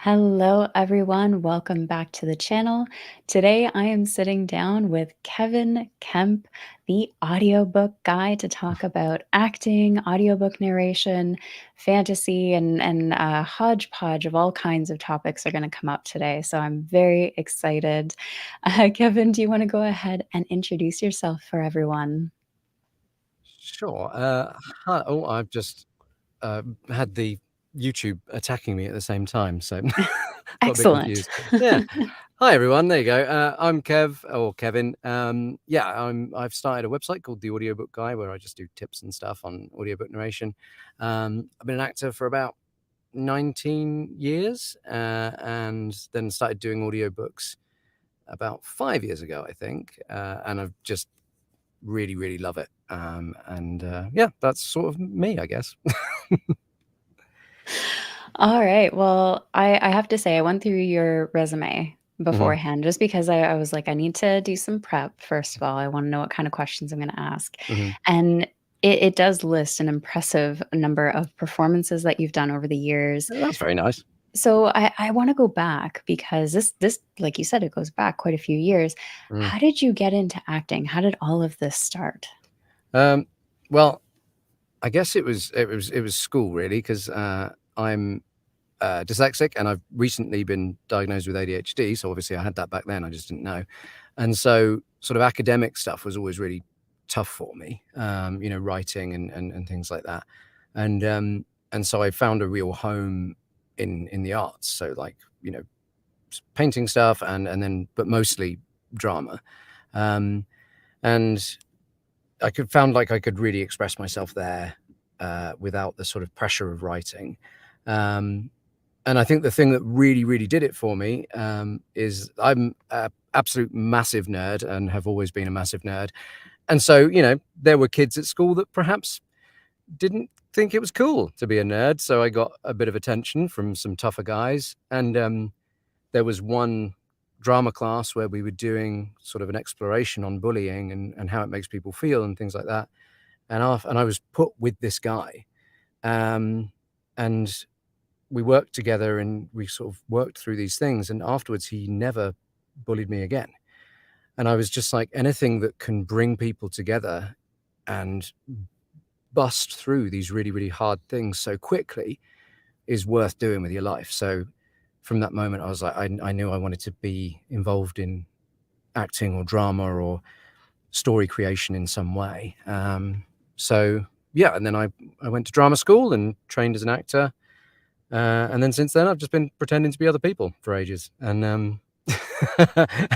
Hello, everyone. Welcome back to the channel. Today, I am sitting down with Kevin Kemp, the audiobook guy, to talk about acting, audiobook narration, fantasy, and a hodgepodge of all kinds of topics are going to come up today. So I'm very excited. Kevin, do you want to go ahead and introduce yourself for everyone? Sure. Hi. Oh, I've just had the YouTube attacking me at the same time, so got a bit Excellent. confused. Yeah. Hi, everyone. There you go. I'm Kev or Kevin. Yeah, I've started a website called The Audiobook Guy where I just do tips and stuff on audiobook narration. I've been an actor for about 19 years, and then started doing audiobooks about 5 years ago, I think. And I've just really love it. Yeah, that's sort of me, I guess. All right. Well, I have to say, I went through your resume Mhm, beforehand just because I was like, I need to do some prep. First of all, I want to know what kind of questions I'm going to ask. mhm. And it does list an impressive number of performances that you've done over the years. That's very nice. So I want to go back because this, like you said, it goes back quite a few years. Mm. How did you get into acting? How did all of this start? Um, well, I guess it was school really, 'cause, I'm, dyslexic, and I've recently been diagnosed with ADHD, so obviously I had that back then, I just didn't know. And so sort of academic stuff was always really tough for me, writing and things like that. And so I found a real home in the arts, so like, painting stuff and then but mostly drama. Um, and found like I could really express myself there without the sort of pressure of writing. Um, and I think the thing that really did it for me is I'm a absolute massive nerd and have always been a massive nerd. And so, there were kids at school that perhaps didn't think it was cool to be a nerd. So I got a bit of attention from some tougher guys. And there was one drama class where we were doing sort of an exploration on bullying and how it makes people feel and things like that. And I was put with this guy, um, and we worked together and we sort of worked through these things. And afterwards, he never bullied me again. And I was just like, anything that can bring people together and bust through these really hard things so quickly is worth doing with your life. So from that moment, I was like, I knew I wanted to be involved in acting or drama or story creation in some way. So yeah, and then I went to drama school and trained as an actor. And then since then, I've just been pretending to be other people for ages. And and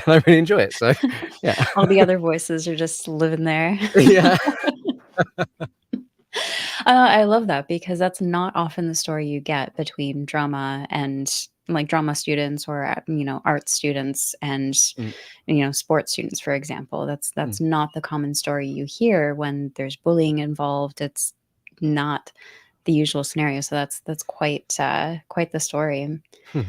I really enjoy it. So yeah. All the other voices are just living there. Yeah. I love that because that's not often the story you get between drama and like drama students or art students and Mm, sports students, for example. That's mm, not the common story you hear when there's bullying involved. It's not the usual scenario. So that's quite the story. hmm.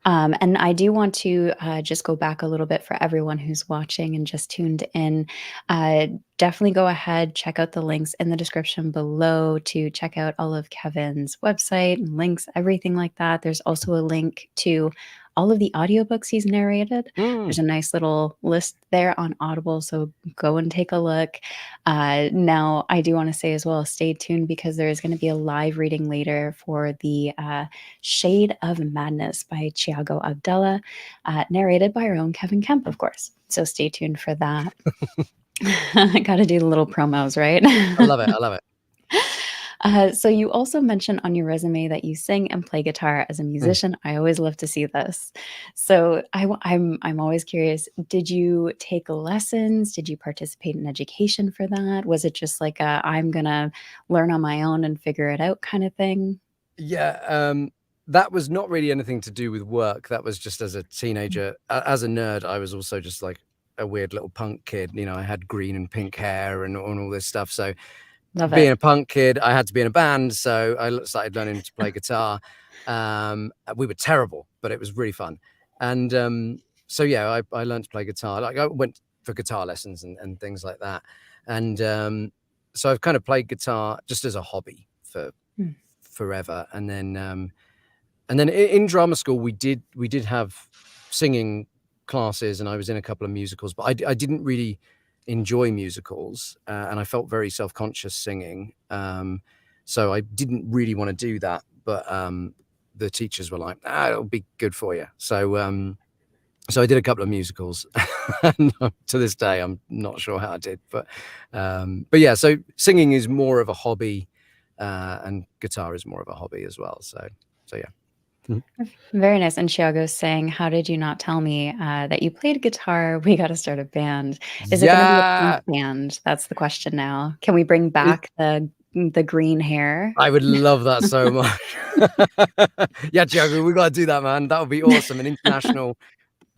And I do want to just go back a little bit for everyone who's watching and just tuned in. Uh, Definitely go ahead, check out the links in the description below to check out all of Kevin's website and links, everything like that. There's also a link to all of the audiobooks he's narrated. Mm. There's a nice little list there on Audible, so go and take a look. Now, I do want to say as well, stay tuned because there is going to be a live reading later for the Shade of Madness by Tiago Abdallah, narrated by our own Kevin Kemp, of course. So stay tuned for that. I got to do the little promos, right? I love it. I love it. So you also mentioned on your resume that you sing and play guitar as a Mm. musician. I always love to see this. So I'm always curious. Did you take lessons? Did you participate in education for that? Was it just like I'm gonna learn on my own and figure it out kind of thing? Yeah, that was not really anything to do with work. That was just as a teenager. As a nerd, I was also just like a weird little punk kid. I had green and pink hair and all this stuff. So Love being it. a punk kid, I had to be in a band. So I started learning to play guitar. We were terrible, but it was really fun. And so yeah, I learned to play guitar. Like I went for guitar lessons and things like that. And so I've kind of played guitar just as a hobby for Mm. forever. And then then in drama school, we did have singing classes, and I was in a couple of musicals, but I didn't really enjoy musicals, and I felt very self-conscious singing. So I didn't really want to do that, but the teachers were like, it'll be good for you. So so I did a couple of musicals, and to this day, I'm not sure how I did, but yeah, so singing is more of a hobby, and guitar is more of a hobby as well. So yeah. Very nice. And Chiago's saying, "How did you not tell me that you played guitar? We got to start a band. Is it going to be a punk Yeah, band? That's the question now. Can we bring back the green hair?" I would love that so much. Yeah, Tiago, we got to do that, man. That would be awesome. An international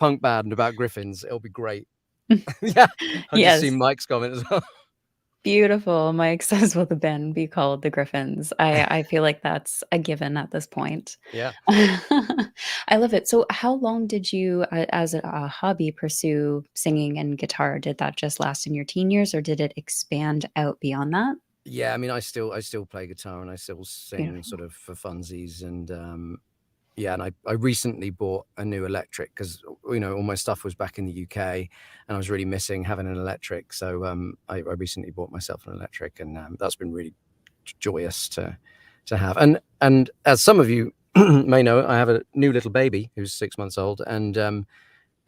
punk band about griffins. It'll be great. Yeah, I've just Yes. seen Mike's comment as well. Beautiful. Mike says, "Will the band be called the Griffins?" I feel like that's a given at this point. Yeah. I love it. So, how long did you, as a hobby, pursue singing and guitar? Did that just last in your teen years, or did it expand out beyond that? Yeah, I mean, I still play guitar, and I still sing Beautiful. sort of for funsies, and yeah, and I recently bought a new electric because all my stuff was back in the UK, and I was really missing having an electric. So I recently bought myself an electric, and that's been really joyous to have. And as some of you may know, I have a new little baby who's 6 months old, and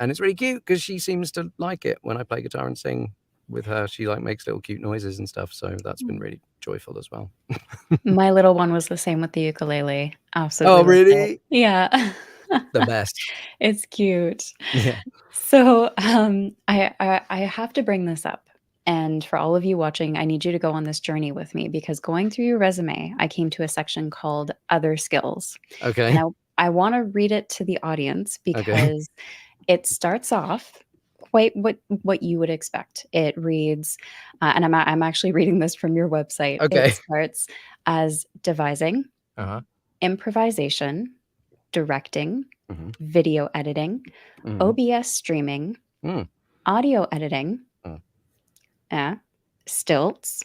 it's really cute because she seems to like it when I play guitar and sing with her. She makes little cute noises and stuff, so that's been really joyful as well. My little one was the same with the ukulele. Absolutely Oh, loved it. really? Yeah. The best. It's cute. Yeah. So, I have to bring this up, and for all of you watching, I need you to go on this journey with me because going through your resume, I came to a section called Other Skills, and Okay. I wanna read it to the audience Okay. because it starts off quite what you would expect. It reads, and I'm actually reading this from your website. It Okay. starts as devising, Uh-huh. improvisation, directing, Mhm. video editing, Mhm. OBS streaming, Mm. audio editing, Mm. eh, stilts,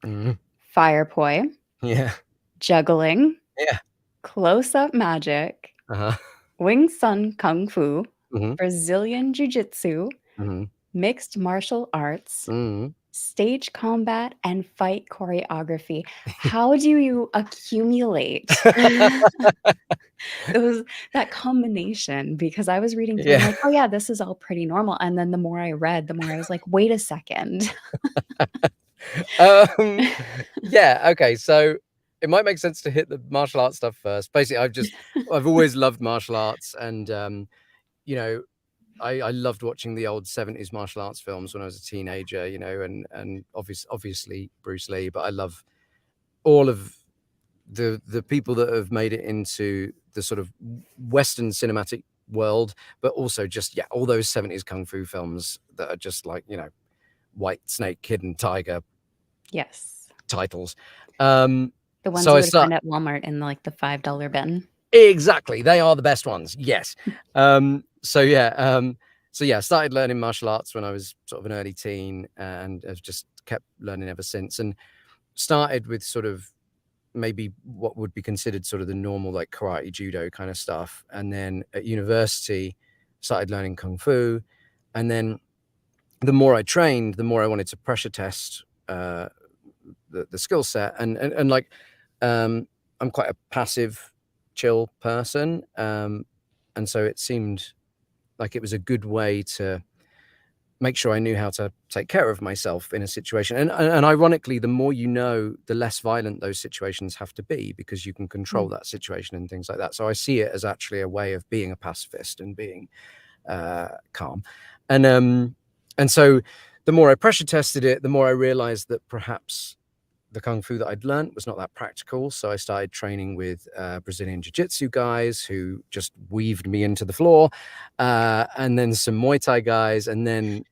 Mhm. firepoi, Yeah. juggling, Yeah. close-up magic, Uh-huh. wing sun kung fu, Mhm. Brazilian jiu-jitsu, Mhm. mixed martial arts, Mhm. stage combat, and fight choreography. How do you accumulate those that combination? Because I was reading through, I'm Yeah. like, "Oh, yeah, this is all pretty normal," and then the more I read, the more I was like, "Wait a second." Um, yeah, okay, so it might make sense to hit the martial arts stuff first. Basically, I've always loved martial arts, and, you know, I loved watching the old 70s martial arts films when I was a teenager, and obviously Bruce Lee, but I love all of the people that have made it into the sort of Western cinematic world, but also just, yeah, all those 70s kung fu films that are just White Snake, Kid and Tiger Yes. titles. The ones So you I would start find at Walmart in, like, the $5 bin. exactly, they are the best ones. Yes. So yeah, I started learning martial arts when I was sort of an early teen, and have just kept learning ever since. And started with sort of maybe what would be considered sort of the normal karate, judo kind of stuff, and then at university started learning kung fu, and then the more I trained, the more I wanted to pressure test the skill set, and I'm quite a passive, chill person, and so it seemed like it was a good way to make sure I knew how to take care of myself in a situation. And ironically, the more you know, the less violent those situations have to be because you can control Mm. that situation and things like that. So I see it as actually a way of being a pacifist and being calm. And so the more I pressure tested it, the more I realized that perhaps the kung fu that I'd learned was not that practical. So I started training with Brazilian jiu-jitsu guys who just weaved me into the floor, and then some Muay Thai guys, and then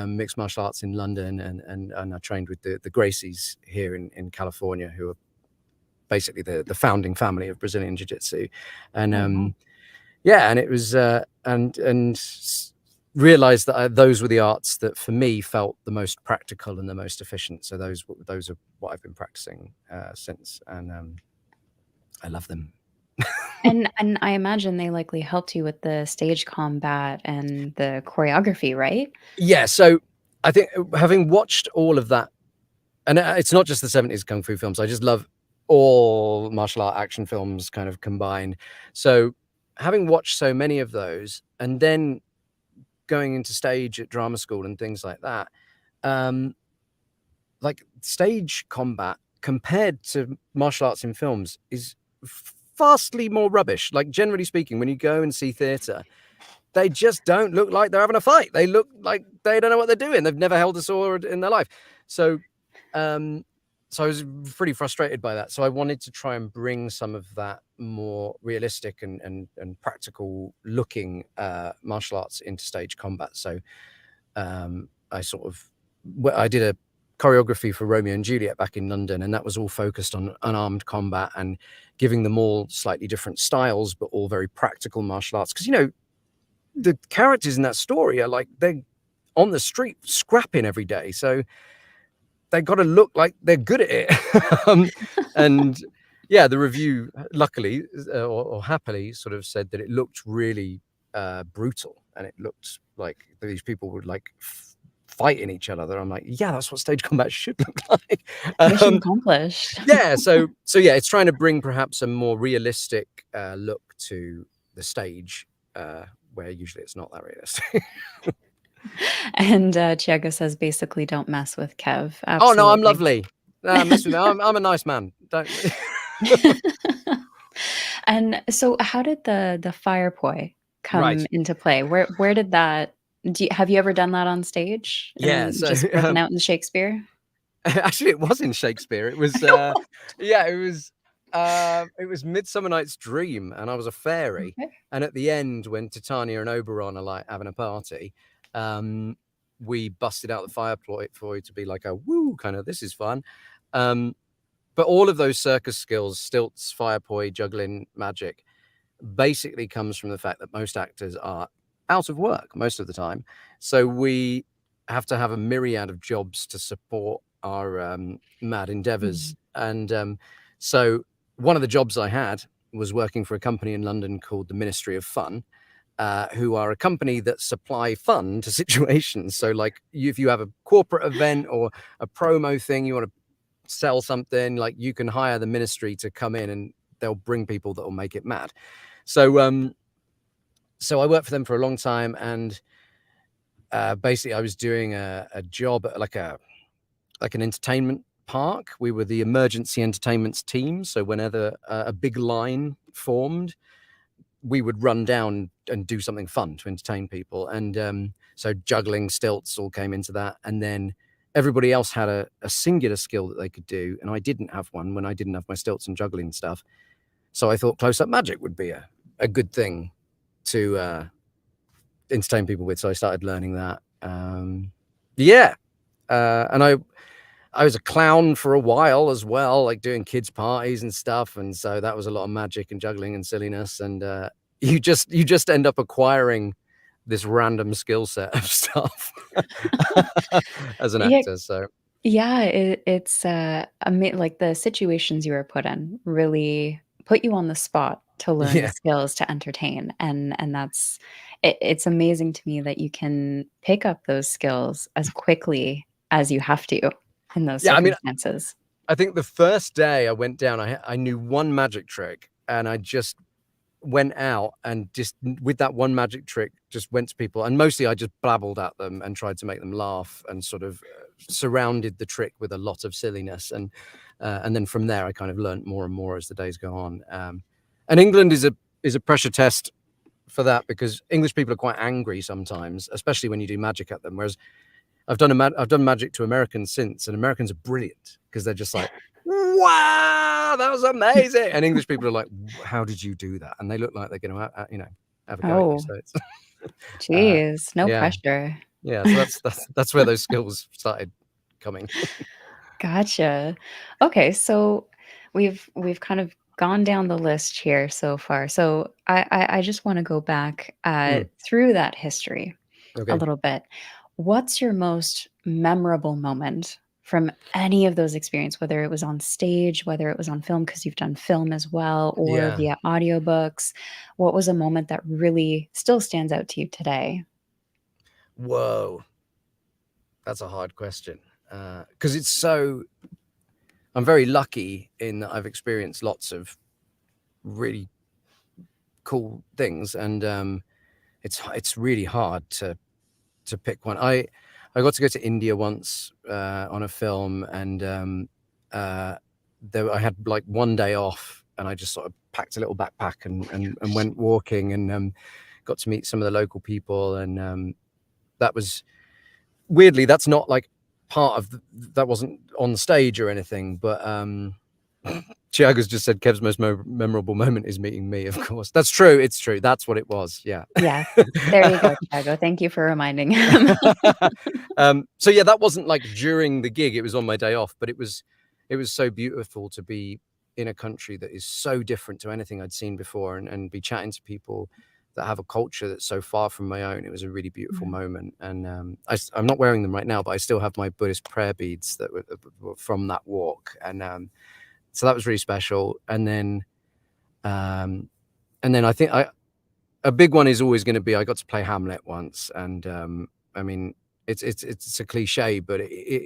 mixed martial arts in London, and I trained with the Gracies here in California, who are basically the founding family of Brazilian jiu-jitsu. And Oh, wow. yeah, and it was realized that those were the arts that for me felt the most practical and the most efficient. So those are what I've been practicing since, and I love them. And I imagine they likely helped you with the stage combat and the choreography, right? Yeah, so I think having watched all of that, and it's not just the 70s kung fu films. I just love all martial art action films kind of combined. So having watched so many of those, and then going into stage at drama school and things like that, um, like stage combat compared to martial arts in films is vastly more rubbish. Like generally speaking, when you go and see theatre, they just don't look like they're having a fight. They look like they don't know what they're doing. They've never held a sword in their life. So, so I was pretty frustrated by that. So I wanted to try and bring some of that more realistic and practical looking martial arts into stage combat. So I sort of I did a choreography for Romeo and Juliet back in London, and that was all focused on unarmed combat and giving them all slightly different styles, but all very practical martial arts. Because the characters in that story are like they're on the street scrapping every day, so they've got to look like they're good at it. And yeah, the review, luckily or happily, sort of said that it looked really brutal, and it looked like these people would like fighting each other. I'm like, yeah, that's what stage combat should look like. Mission accomplished. Yeah, so yeah, it's trying to bring perhaps a more realistic look to the stage, where usually it's not that realistic. And, Chiago says, "Basically, don't mess with Kev." Oh no, I'm Absolutely. lovely. Mess with me. I'm a nice man. Don't. And so how did the fire poi Right. come into play? Where did that have you ever done that on stage Yeah. and So just broken out in Shakespeare? actually, it was in Shakespeare. It was yeah, it was Midsummer Night's Dream, and I was a fairy. Okay. And at the end, when Titania and Oberon are like having a party, we busted out the fire ploy to be like a woo kind of this is fun. But all of those circus skills, stilts, fire poi, juggling, magic, basically comes from the fact that most actors are out of work most of the time. So we have to have a myriad of jobs to support our mad endeavors. Mhm. And so one of the jobs I had was working for a company in London called the Ministry of Fun, who are a company that supply fun to situations. So like if you have a corporate event or a promo thing, you want to sell something, like you can hire the ministry to come in and they'll bring people that will make it mad. So so I worked for them for a long time, and basically I was doing a job at like an entertainment park. We were the emergency entertainments team. So whenever a big line formed, we would run down and do something fun to entertain people. And so juggling, stilts all came into that. And then everybody else had a singular skill that they could do, and I didn't have one when I didn't have my stilts and juggling stuff. So I thought close-up magic would be a good thing to entertain people with. So I started learning that. Yeah. And I was a clown for a while as well, like doing kids' parties and stuff. And so that was a lot of magic and juggling and silliness. And you just end up acquiring this random skill set of stuff as an Yeah. actor. So Yeah, it's, like, the situations you were put in really put you on the spot to learn the yeah. skills to entertain, and that's it's amazing to me that you can pick up those skills as quickly as you have to in those Yeah. I mean, circumstances. I think the first day I went down, I knew one magic trick, and I just went out and just with that one magic trick just went to people, and mostly I just babbled at them and tried to make them laugh and sort of surrounded the trick with a lot of silliness, and then from there I kind of learned more and more as the days go on. And England is a pressure test for that, because English people are quite angry sometimes, especially when you do magic at them, whereas I've done magic to Americans since, and Americans are brilliant because they're just like, "Wow, that was amazing!" And English people are like, "How did you do that?" And they look like they're going to, have a go at you. Oh, So it's, uh, geez, no yeah, pressure. yeah. So that's where those skills started coming. Gotcha. Okay, so we've kind of gone down the list here so far. So I just wanna go back, Mm, through that history a okay. little bit. What's your most memorable moment from any of those experiences, whether it was on stage, whether it was on film, because you've done film as well, or Yeah. via audiobooks, what was a moment that really still stands out to you today? Whoa, that's a hard question. Because I'm very lucky in that I've experienced lots of really cool things, and it's really hard to pick one. I got to go to India once on a film, and I had like one day off, and I just sort of packed a little backpack and went walking, and got to meet some of the local people, and that was weirdly, that's not like part of that wasn't on stage or anything, but Tiago's just said Kev's most memorable moment is meeting me. Of course, that's true. It's true. That's what it was. Yeah. Yes. There you go, Tiago. Thank you for reminding him. So yeah, that wasn't like during the gig. It was on my day off, but it was so beautiful to be in a country that is so different to anything I'd seen before, and be chatting to people that have a culture that's so far from my own. It was a really beautiful Mm. moment, and I'm not wearing them right now, but I still have my Buddhist prayer beads that were from that walk, and so that was really special. And then I think a big one is always going to be I got to play Hamlet once, and I mean it's a cliche, but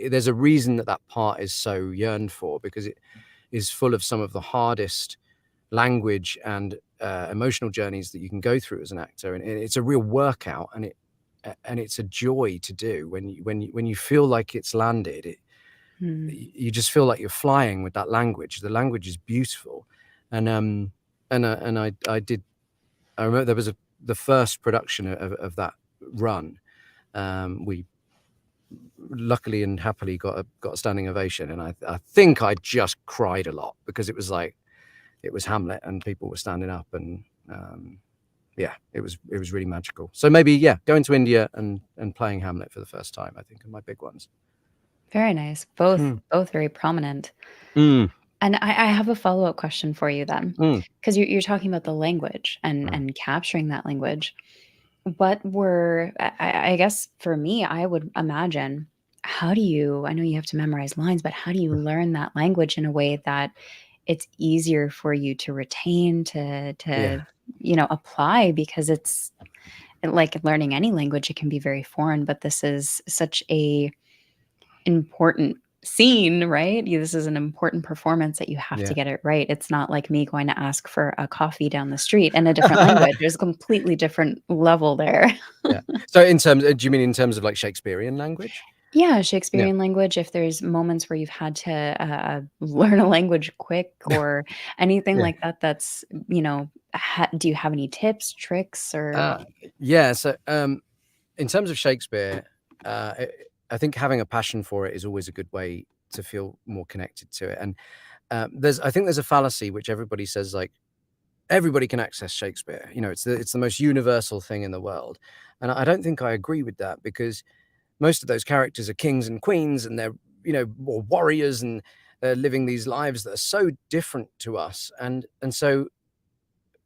there's a reason that part is so yearned for, because it is full of some of the hardest language and emotional journeys that you can go through as an actor, and it's a real workout, and it's a joy to do when you feel like it's landed. Mm. You just feel like you're flying with that language. The language is beautiful, and I did. I remember there was the first production of that run. We luckily and happily got a standing ovation, and I think I just cried a lot, because it was like it was Hamlet and people were standing up, and yeah, it was really magical. So maybe going to India and playing Hamlet for the first time, I think, are my big ones. Very nice. Both Mm. both very prominent. Mm. And I have a follow-up question for you then, Mm. 'cause you're talking about the language and capturing that language. What were I guess for me, I would imagine, how do you I know you have to memorize lines, but how do you learn that language in a way that it's easier for you to retain, Yeah, apply? Because it's like learning any language, it can be very foreign, but this is such a important scene, right? This is an important performance that you have to yeah. get it right. It's not like me going to ask for a coffee down the street in a different language. There's a completely different level there. Yeah. So in terms, do you mean in terms of like Shakespearean language? Yeah, Yeah. Shakespearean language, if there's moments where you've had to, learn a language quick or anything Yeah. like that, that's, do you have any tips, tricks, or Uh, yeah. So in terms of Shakespeare, I think having a passion for it is always a good way to feel more connected to it. And I think there's a fallacy which everybody says, like, everybody can access Shakespeare. It's the most universal thing in the world, and I don't think I agree with that, because most of those characters are kings and queens, and they're or warriors, and they're living these lives that are so different to us, and so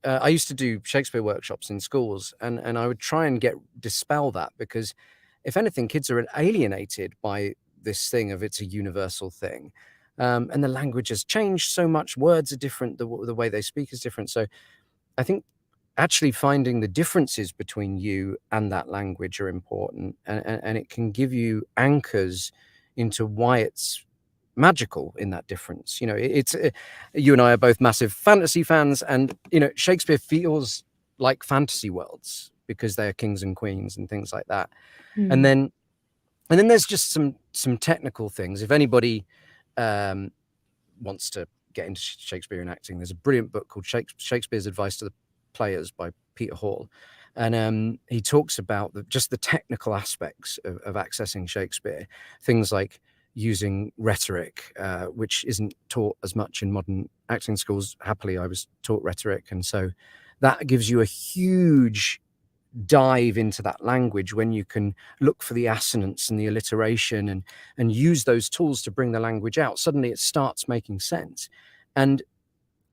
I used to do Shakespeare workshops in schools, and I would try and dispel that, because if anything, kids are alienated by this thing of it's a universal thing, and the language has changed so much. Words are different. The way they speak is different. So I think actually finding the differences between you and that language are important, and it can give you anchors into why it's magical in that difference. It's you and I are both massive fantasy fans, and Shakespeare feels like fantasy worlds because they are kings and queens and things like that. And Hmm. then there's just some technical things. If anybody um, wants to get into Shakespearean acting, there's a brilliant book called Shakespeare's Advice to the Players by Peter Hall, and he talks about just the technical aspects of accessing Shakespeare, things like using rhetoric, which isn't taught as much in modern acting schools. Happily, I was taught rhetoric, and so that gives you a huge dive into that language when you can look for the assonance and the alliteration, and use those tools to bring the language out. Suddenly it starts making sense. And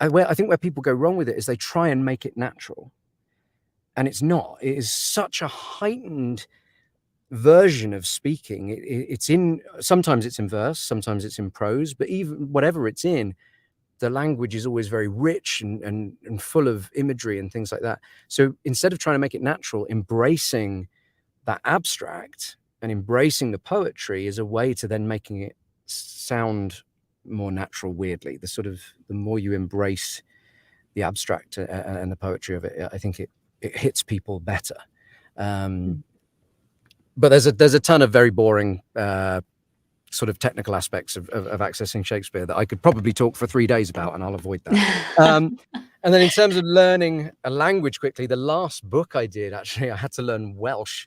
I think where people go wrong with it is they try and make it natural, and it's not. It is such a heightened version of speaking. It's in, sometimes it's in verse, sometimes it's in prose, but even whatever it's in, the language is always very rich and full of imagery and things like that. So instead of trying to make it natural, embracing that abstract and embracing the poetry is a way to then making it sound more natural, weirdly. The more you embrace the abstract and the poetry of it, I think it hits people better. But there's a ton of very boring sort of technical aspects of accessing Shakespeare that I could probably talk for 3 days about, and I'll avoid that. And then in terms of learning a language quickly, the last book I did, actually, I had to learn Welsh.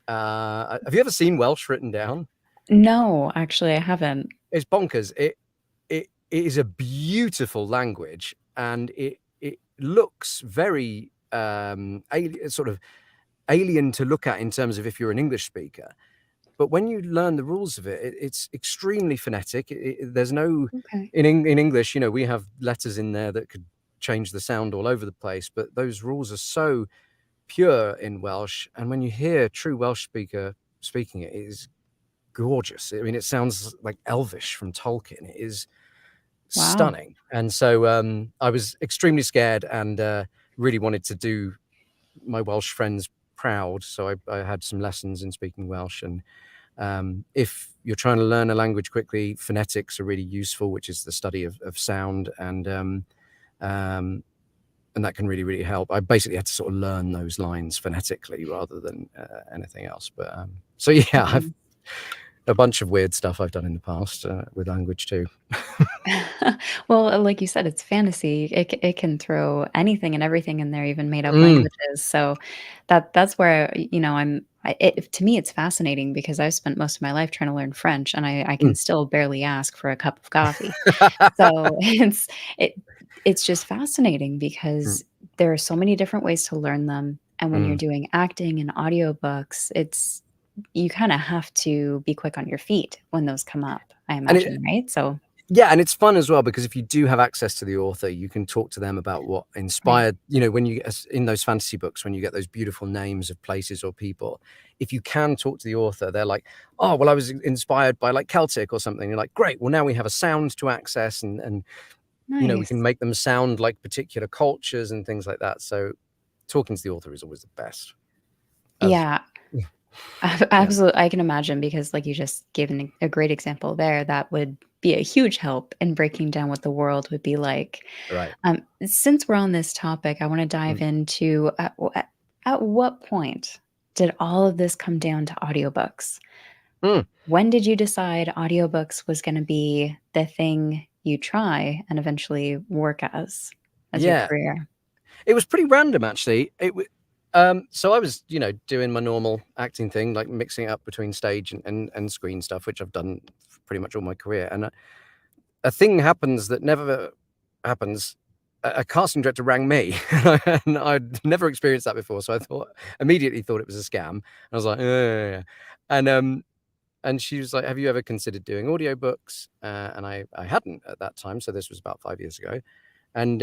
Have you ever seen Welsh written down? No, actually, I haven't. It's bonkers. It is a beautiful language, and it looks very sort of alien to look at in terms of if you're an English speaker. But when you learn the rules of it, it's extremely phonetic. There's no, Okay. in English, we have letters in there that could change the sound all over the place, but those rules are so pure in Welsh. And when you hear a true Welsh speaker speaking it, it is gorgeous. I mean, it sounds like Elvish from Tolkien. It is Wow. stunning. And so I was extremely scared and really wanted to do my Welsh friends proud. So I had some lessons in speaking Welsh. And if you're trying to learn a language quickly, phonetics are really useful, which is the study of sound, and that can really, really help. I basically had to sort of learn those lines phonetically rather than anything else. But so yeah, I've a bunch of weird stuff I've done in the past with language too. Well, like you said, it's fantasy. It can throw anything and everything in there, even made up Mm, languages. So that's where, to me, it's fascinating because I've spent most of my life trying to learn French, and I can mm, still barely ask for a cup of coffee. So it it's just fascinating mm, because there are so many different ways to learn them. And when you're mm. doing acting and audiobooks, you kind of have to be quick on your feet when those come up, I And imagine, right? So, yeah, and it's fun as well because if you do have access to the author, you can talk to them about what right. inspired, when you get in those fantasy books, when you get those beautiful names of places or people, if you can talk to the author, they're like, oh, well, I was inspired by like Celtic or something. You're like, great. Well, now we have a sound to access and we can Nice. make them sound like particular cultures and things like that. So talking to the author is always the best. As Yeah, yeah, absolutely. I can imagine because, like you just gave a great example there, that would be a huge help in breaking down what the world would be like. right. Since we're on this topic, I want to dive Mm. into at what point did all of this come down to audiobooks? Mm. When did you decide audiobooks was going to be the thing you try and eventually work as your Yeah. career? It was pretty random, actually. So I was, doing my normal acting thing, like mixing it up between stage and screen stuff, which I've done for pretty much all my career. And a thing happens that never happens. A casting director rang me, and I'd never experienced that before. So I immediately thought it was a scam. I was like, yeah. And she was like, "Have you ever considered doing audiobooks?" And I hadn't at that time. So this was about 5 years ago, and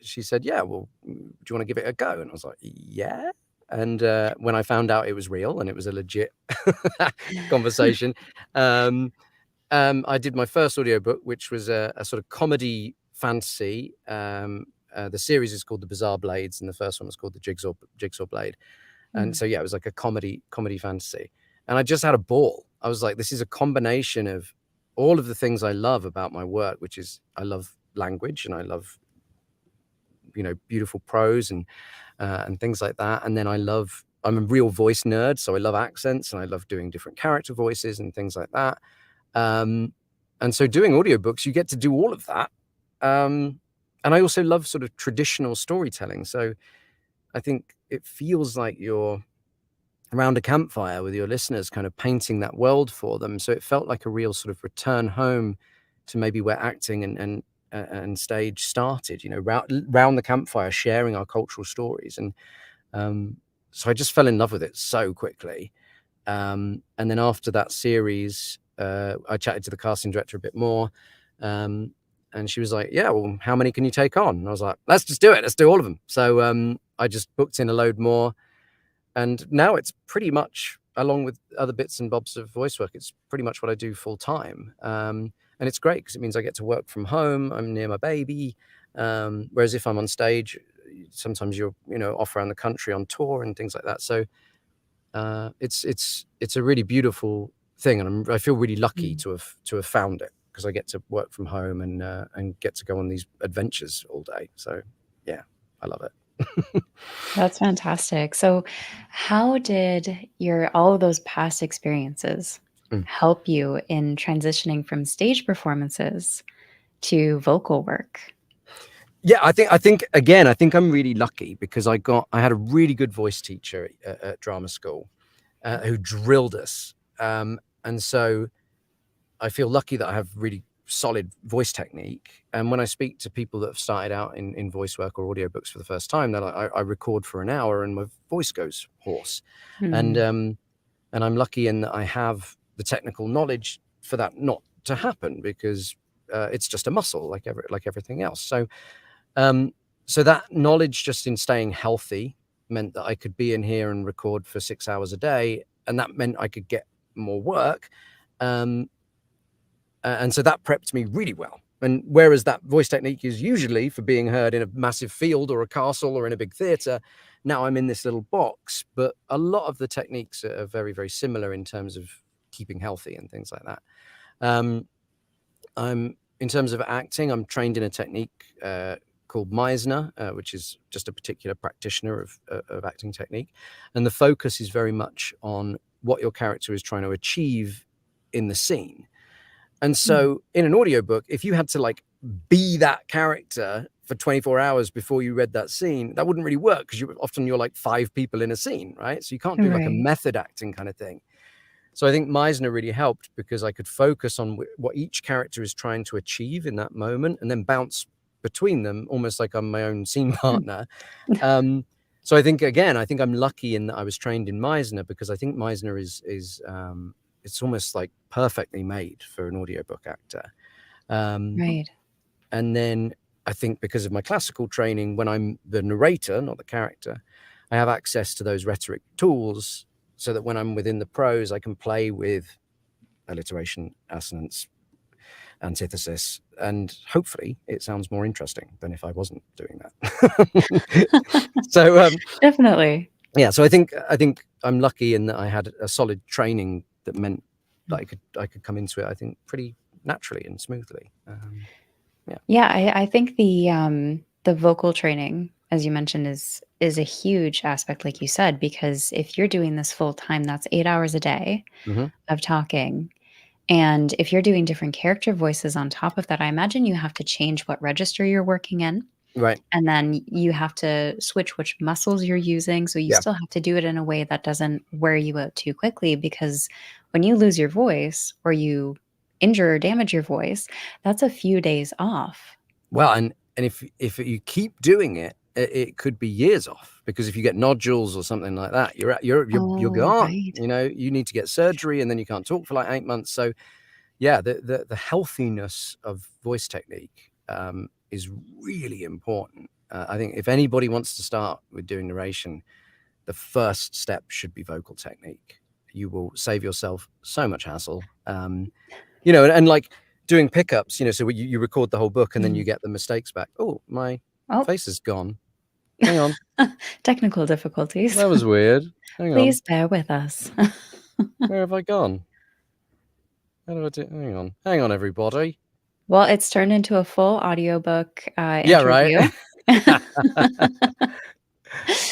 she said, "Yeah, well, do you want to give it a go?" And I was like, "Yeah." And when I found out it was real and it was a legit conversation, I did my first audiobook, which was a sort of comedy fantasy. The series is called The Bizarre Blades, and the first one was called The Jigsaw Blade. And Mm, so yeah, it was like a comedy fantasy, and I just had a ball. I was like, this is a combination of all of the things I love about my work, which is I love language and I love beautiful prose and things like that. And then I'm a real voice nerd, so I love accents and I love doing different character voices and things like that. And so doing audiobooks, you get to do all of that. And I also love sort of traditional storytelling. So I think it feels like you're around a campfire with your listeners, kind of painting that world for them. So it felt like a real sort of return home to maybe where acting and stage started, round the campfire, sharing our cultural stories. And so I just fell in love with it so quickly. And then after that series, I chatted to the casting director a bit more. And she was like, yeah, well, how many can you take on? And I was like, let's just do it. Let's do all of them. So I just booked in a load more. And now it's pretty much, along with other bits and bobs of voice work, it's pretty much what I do full time. And it's great because it means I get to work from home. I'm near my baby. Whereas if I'm on stage, sometimes you're off around the country on tour and things like that. So it's a really beautiful thing, and I feel really lucky to have found it, because I get to work from home and get to go on these adventures all day. So yeah, I love it. That's fantastic. So, how did all of those past experiences help you in transitioning from stage performances to vocal work? Yeah, I think again, I think I'm really lucky because I had a really good voice teacher at drama school who drilled us, and so I feel lucky that I have really solid voice technique. And when I speak to people that have started out in voice work or audiobooks for the first time, that I record for an hour and my voice goes hoarse, and I'm lucky in that I have the technical knowledge for that not to happen, because it's just a muscle like everything else. So that knowledge, just in staying healthy, meant that I could be in here and record for 6 hours a day, and that meant I could get more work. And so that prepped me really well. And whereas that voice technique is usually for being heard in a massive field or a castle or in a big theatre, now I'm in this little box. But a lot of the techniques are very, very similar in terms of keeping healthy and things like that. In terms of acting, I'm trained in a technique called Meisner, which is just a particular practitioner of acting technique. And the focus is very much on what your character is trying to achieve in the scene. And so in an audiobook, if you had to be that character for 24 hours before you read that scene, that wouldn't really work, because you're like 5 people in a scene, right? So you can't do like a method acting kind of thing. So I think Meisner really helped, because I could focus on what each character is trying to achieve in that moment and then bounce between them, almost like I'm my own scene partner. So I think I'm lucky in that I was trained in Meisner, because I think Meisner is it's almost like perfectly made for an audiobook actor. Right. And then I think because of my classical training, when I'm the narrator, not the character, I have access to those rhetoric tools, so that when I'm within the prose, I can play with alliteration, assonance, antithesis, and hopefully it sounds more interesting than if I wasn't doing that. So Definitely. yeah, so I think I'm lucky in that I had a solid training that meant that I could come into it, I think, pretty naturally and smoothly. Yeah, I think the vocal training, as you mentioned, is a huge aspect, like you said, because if you're doing this full time, that's 8 hours a day of talking. And if you're doing different character voices on top of that, I imagine you have to change what register you're working in. Right. And then you have to switch which muscles you're using. So you still have to do it in a way that doesn't wear you out too quickly, because when you lose your voice or you injure or damage your voice, that's a few days off. Well, and if you keep doing it, it could be years off, because if you get nodules or something like that, you're gone. Right. You need to get surgery, and then you can't talk for like 8 months. So yeah, the healthiness of voice technique is really important. I think if anybody wants to start with doing narration, the first step should be vocal technique. You will save yourself so much hassle. And like doing pickups, so you record the whole book and then you get the mistakes back. Oh, my face is gone. Hang on. Technical difficulties. That was weird. Hang Please bear with us. Where have I gone? How do I do? Hang on, everybody. Well, it's turned into a full audiobook Yeah, interview. right.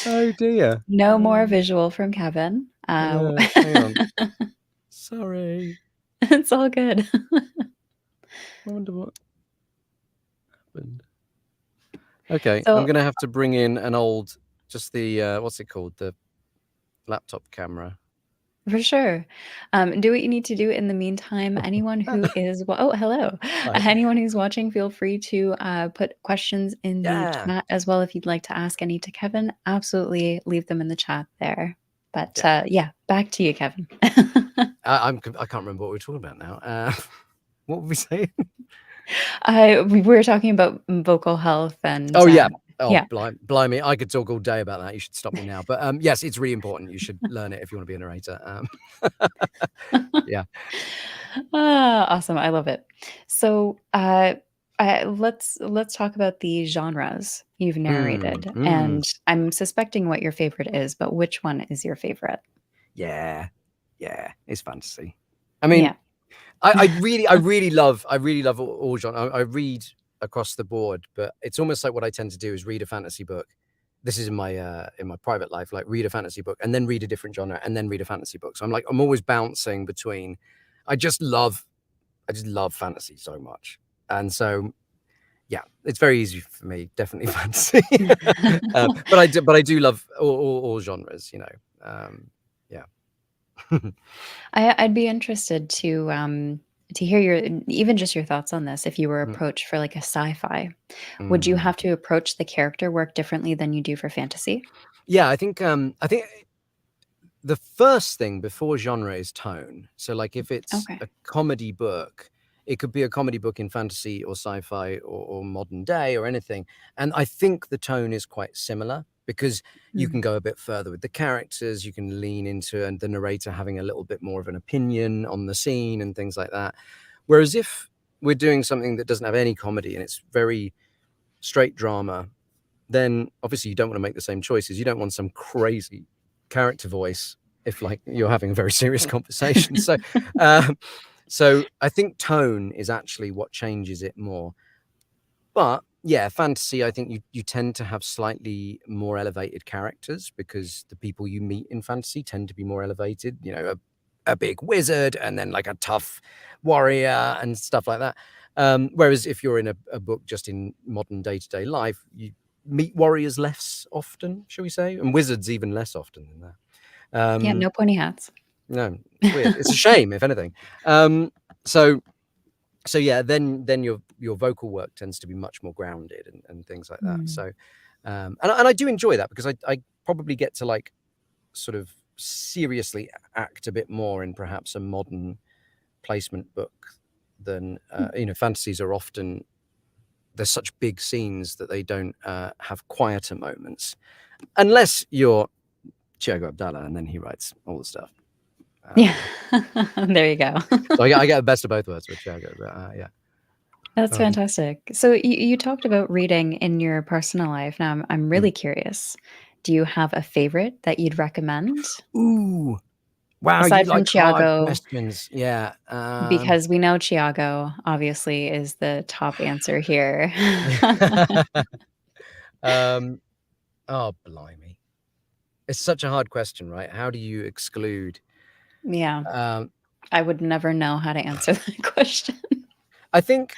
Oh dear. No more visual from Kevin. Hang on. Sorry. It's all good. I wonder what happened. Okay, So- I'm going to have to bring in an old, just the, what's it called? The laptop camera. For sure. Do what you need to do in the meantime. Anyone who is oh, hello. Hi. Anyone who's watching, feel free to put questions in the chat as well. If you'd like to ask any to Kevin, absolutely leave them in the chat there. But yeah, back to you, Kevin. I can't remember what we were talking about now. What were we saying? We were talking about vocal health and oh yeah, Oh, Yeah. blimey, I could talk all day about that. You should stop me now. But yes, it's really important. You should learn it if you want to be a narrator. Yeah. Awesome. I love it. So, let's talk about the genres you've Mm, narrated, mm. and I'm suspecting what your favorite is, but which one is your favorite? Yeah. Yeah. It's fantasy. I mean, Yeah. I really love all genre. I read across the board, but it's almost like what I tend to do is read a fantasy book. This is in my private life, like read a fantasy book and then read a different genre and then read a fantasy book. So I'm always bouncing between. I just love fantasy so much, and so yeah, it's very easy for me. Definitely fantasy, but I do love all genres. Yeah. I'd be interested to hear your even just your thoughts on this. If you were Mm, approached for like a sci-fi, would you mm. have to approach the character work differently than you do for fantasy? Yeah, I think the first thing before genre is tone. So, like, if it's Okay. a comedy book, it could be a comedy book in fantasy or sci-fi or modern day or anything. And I think the tone is quite similar because you can Mm. go a bit further with the characters. You can lean into and the narrator having a little bit more of an opinion on the scene and things like that. Whereas if we're doing something that doesn't have any comedy and it's very straight drama, then obviously you don't want to make the same choices. You don't want some crazy character voice if like you're having a very serious conversation. Um, so I think tone is actually what changes it more. But yeah, fantasy, I think you tend to have slightly more elevated characters because the people you meet in fantasy tend to be more elevated. A big wizard and then like a tough warrior and stuff like that. Whereas if you're in a book just in modern day-to-day life, you meet warriors less often, shall we say, and wizards even less often than that. Yeah, no pointy hats. No, it's weird. It's a shame, if anything. So so yeah, then your vocal work tends to be much more grounded and things like that. Mm. So and I do enjoy that because I probably get to like sort of seriously act a bit more in perhaps a modern placement book than fantasies are often there's such big scenes that they don't have quieter moments unless you're Thiago Abdallah and then he writes all the stuff. Yeah. There you go. So I get the best of both worlds with Thiago, but yeah. That's Um, fantastic. So you talked about reading in your personal life. Now I'm mm. really curious. Do you have a favorite that you'd recommend? Ooh, wow, you Aside from like hard Tiago, questions. Yeah. because we know Tiago obviously is the top answer here. um, oh, blimey. It's such a hard question, right? How do you exclude? Yeah, Um, I would never know how to answer that question. I think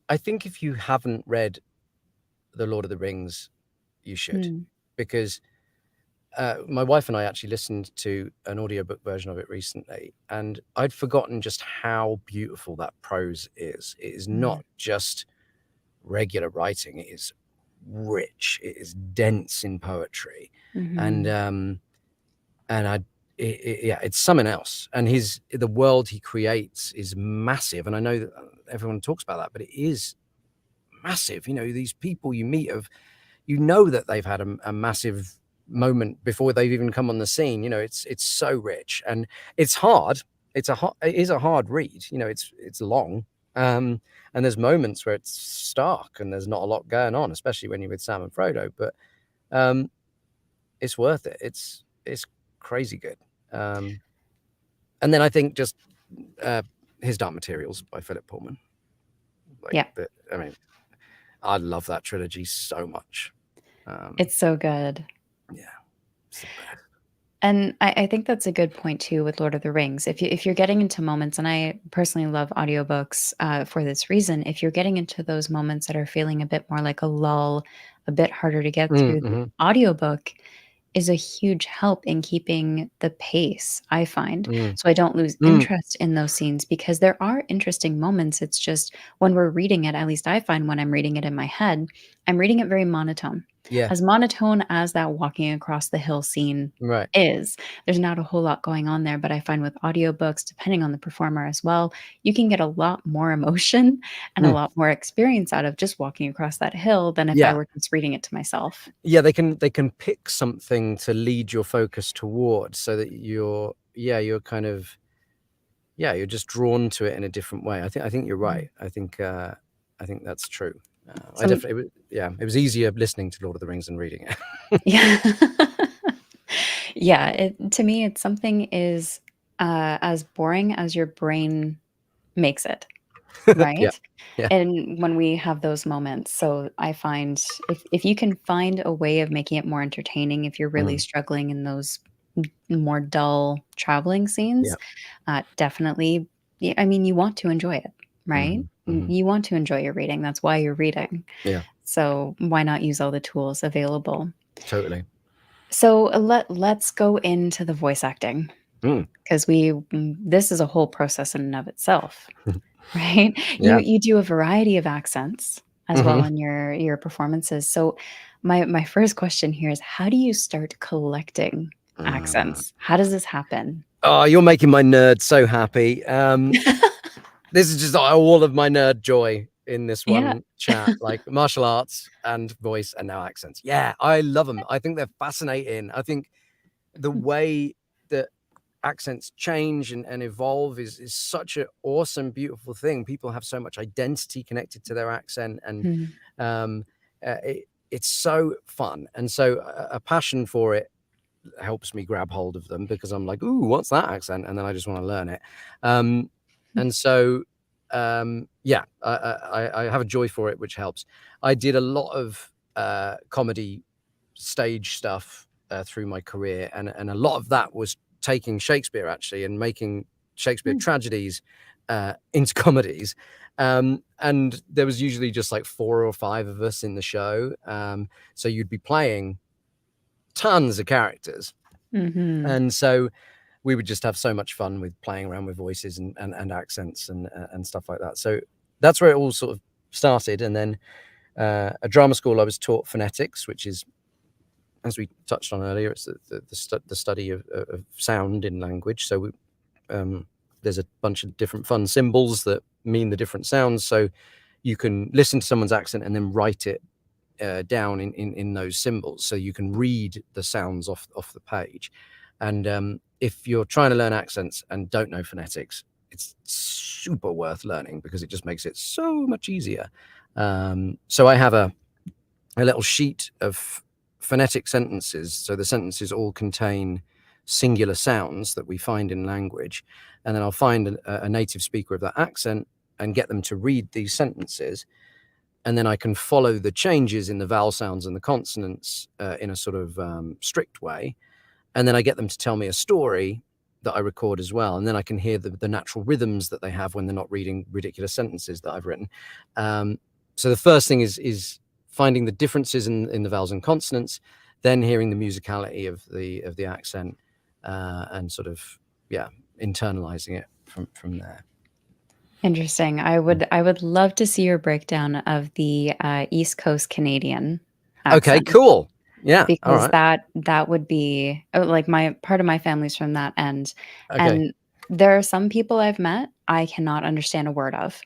if you haven't read The Lord of the Rings, you should, Mm, because my wife and I actually listened to an audiobook version of it recently, and I'd forgotten just how beautiful that prose is. It is mm, not just regular writing; it is rich. It is dense in poetry, and mhm. um, and yeah, it's something else. And the world he creates is massive, and I know that everyone talks about that, but it is massive. These people you meet that they've had a massive moment before they've even come on the scene. It's so rich and it's hard. It is a hard read. It's long. And there's moments where it's stark and there's not a lot going on, especially when you're with Sam and Frodo. But um, it's worth it. It's crazy good. Um, and then I think just uh, his Dark Materials by Philip Pullman. Yeah, I mean, I love that trilogy so much. it's so good. Yeah, it's the best. And I think that's a good point too with Lord of the Rings. If you're getting into moments, and I personally love audiobooks for this reason, if you're getting into those moments that are feeling a bit more like a lull, a bit harder to get through, the Mhm. audiobook is a huge help in keeping the pace, I find. Mm. So I don't lose Mm. interest in those scenes because there are interesting moments. It's just when we're reading it, at least I find when I'm reading it in my head, I'm reading it very monotone. Yeah. As monotone as that walking across the hill scene Right. is, there's not a whole lot going on there, but I find with audiobooks, depending on the performer as well, you can get a lot more emotion and a Mm. lot more experience out of just walking across that hill than if I Yeah. were just reading it to myself. Yeah, they can pick something to lead your focus towards so that you're kind of you're just drawn to it in a different way. I think you're Mhm. right. I think that's true. I So definitely it was easier listening to Lord of the Rings than reading it. yeah. Yeah, to me, it's something is, as boring as your brain makes it, Yeah. right? Yeah. And when we have those moments, so I find if you can find a way of making it more entertaining, if you're really Mm. struggling in those more dull traveling Yeah. scenes, definitely, I mean, you want to enjoy it, right? Mhm. Mhm. You want to enjoy your reading. That's why you're reading. Yeah. So why not use all the tools available? Totally. So let's go into the voice acting Mm. because this is a whole process in and of itself, right? You Yeah. you do a variety of accents as well Mhm. in your performances. So my first question here is how do you start collecting Mm. accents? How does this happen? Oh, you're making my nerd so happy. This is just all of my nerd joy in this Yeah. one chat, like martial arts and voice and now accents. Yeah, I love them. I think they're fascinating. I think the way that accents change and evolve is such an awesome, beautiful thing. People have so much identity connected to their accent, and Mhm. um, it's so fun. And so a passion for it helps me grab hold of them because I'm like, ooh, what's that accent? And then I just want to learn it. Um, and so, yeah, I have a joy for it, which helps. I did a lot of comedy stage stuff through my career, and a lot of that was taking Shakespeare actually and making Shakespeare Mm. tragedies into comedies. And there was usually just like 4 or 5 of us in the show. So you'd be playing tons of characters. Mhm. And so we would just have so much fun with playing around with voices and accents and stuff like that. So that's where it all sort of started. And then at drama school, I was taught phonetics, which is, as we touched on earlier, it's the study of sound in language. So there's a bunch of different fun symbols that mean the different sounds. So you can listen to someone's accent and then write it down in those symbols, so you can read the sounds off the page. And if you're trying to learn accents and don't know phonetics, it's super worth learning because it just makes it so much easier. So I have a little sheet of phonetic sentences. So the sentences all contain singular sounds that we find in language, and then I'll find a native speaker of that accent and get them to read these sentences, and then I can follow the changes in the vowel sounds and the consonants in a sort of strict way. And then I get them to tell me a story that I record as well. And then I can hear the natural rhythms that they have when they're not reading ridiculous sentences that I've written. So the first thing is finding the differences in the vowels and consonants, then hearing the musicality of the accent and sort of, yeah, internalizing it from there. Interesting. I would love to see your breakdown of the, East Coast Canadian Okay, accent cool. Yeah. All because right. that would be like, my part of my family's from that end, Okay. and there are some people I've met I cannot understand a word of,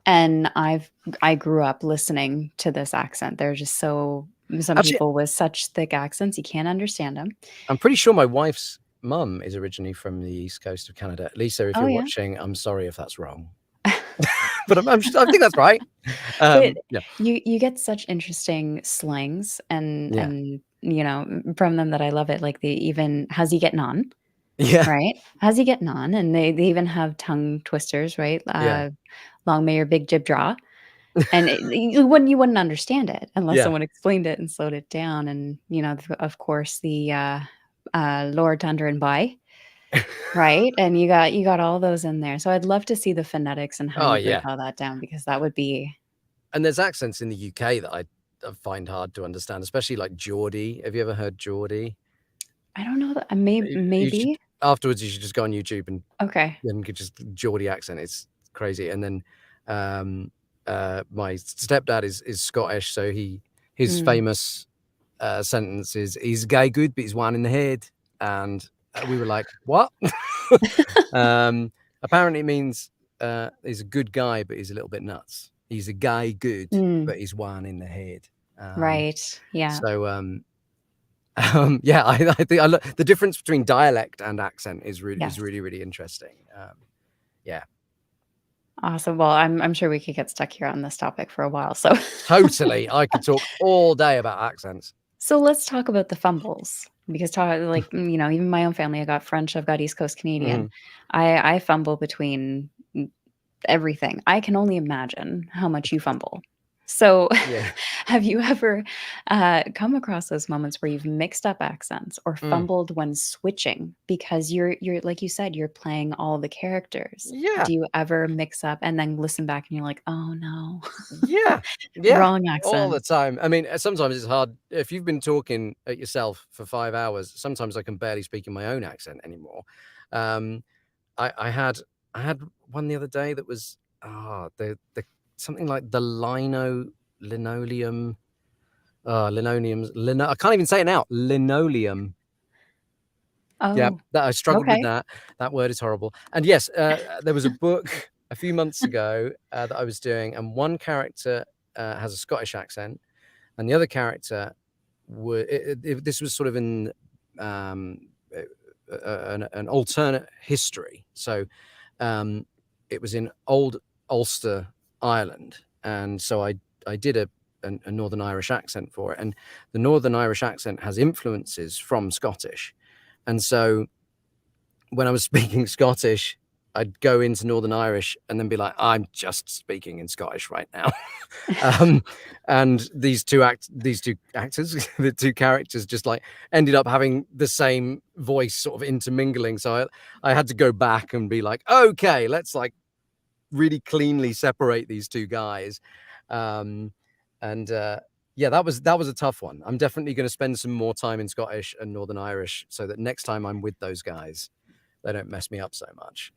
and I grew up listening to this accent. They're just so some Actually, people with such thick accents, you can't understand them. I'm pretty sure my wife's mum is originally from the east coast of Canada. Lisa, if Oh, you're yeah? watching, I'm sorry if that's wrong, but I think that's right. But Yeah, you get such interesting slangs yeah, from them that I love it, like, they even "How's he getting on?" yeah, Right? "How's he getting on?" And they even have tongue twisters, right? yeah, "Long may your big jib draw." And you wouldn't understand it unless yeah. someone explained it and slowed it down, and, of course, the, lower under and by, right? And you got all those in there. So I'd love to see the phonetics and how Oh you break yeah. all that down because that would be And there's accents in the UK that I find hard to understand, especially like Geordie. Have you ever heard Geordie? I don't know that You should maybe. afterwards. You should just go on YouTube and Okay. then get just Geordie accent. It's crazy. And then my stepdad is Scottish, so his famous sentence is, "He's gay good, but he's one in the head." And we were like, "What?" Apparently it means he's a good guy, but he's a little bit nuts. He's a gay good, but he's one in the head. Right. Yeah. So yeah, I think the difference between dialect and accent is Yes. really, really interesting. Yeah. Awesome. Well, I'm sure we could get stuck here on this topic for a while. So Totally. I could talk all day about accents. So let's talk about the fumbles because even my own family, I got French, I've got East Coast Canadian. I fumble between everything. I can only imagine how much you fumble. So Yeah. have you ever come across those moments where you've mixed up accents or fumbled when switching because you're like you said, you're playing all the characters? Yeah. Do you ever mix up and then listen back and you're like, "Oh no." Yeah. Wrong All the accent. time. I mean, sometimes it's hard if you've been talking at yourself for 5 hours. Sometimes I can barely speak in my own accent anymore. I had one the other day that was the something like the linoleum. I can't even say it now. Linoleum. Yeah, Oh, that I struggled with okay. that. That word is horrible. And yes, there was a book a few months ago that I was doing, and one character has a Scottish accent, and the other character this was sort of in an alternate history. So it was in old Ulster, Ireland, and so I did a Northern Irish accent for it, and the Northern Irish accent has influences from Scottish, and so when I was speaking Scottish, I'd go into Northern Irish and then be like, "I'm just speaking in Scottish right now." And these two actors, the two characters, just like ended up having the same voice, sort of intermingling. So I had to go back and be like, "Okay, let's like really cleanly separate these two guys." Yeah, that was a tough one. I'm definitely going to spend some more time in Scottish and Northern Irish so that next time I'm with those guys, they don't mess me up so much.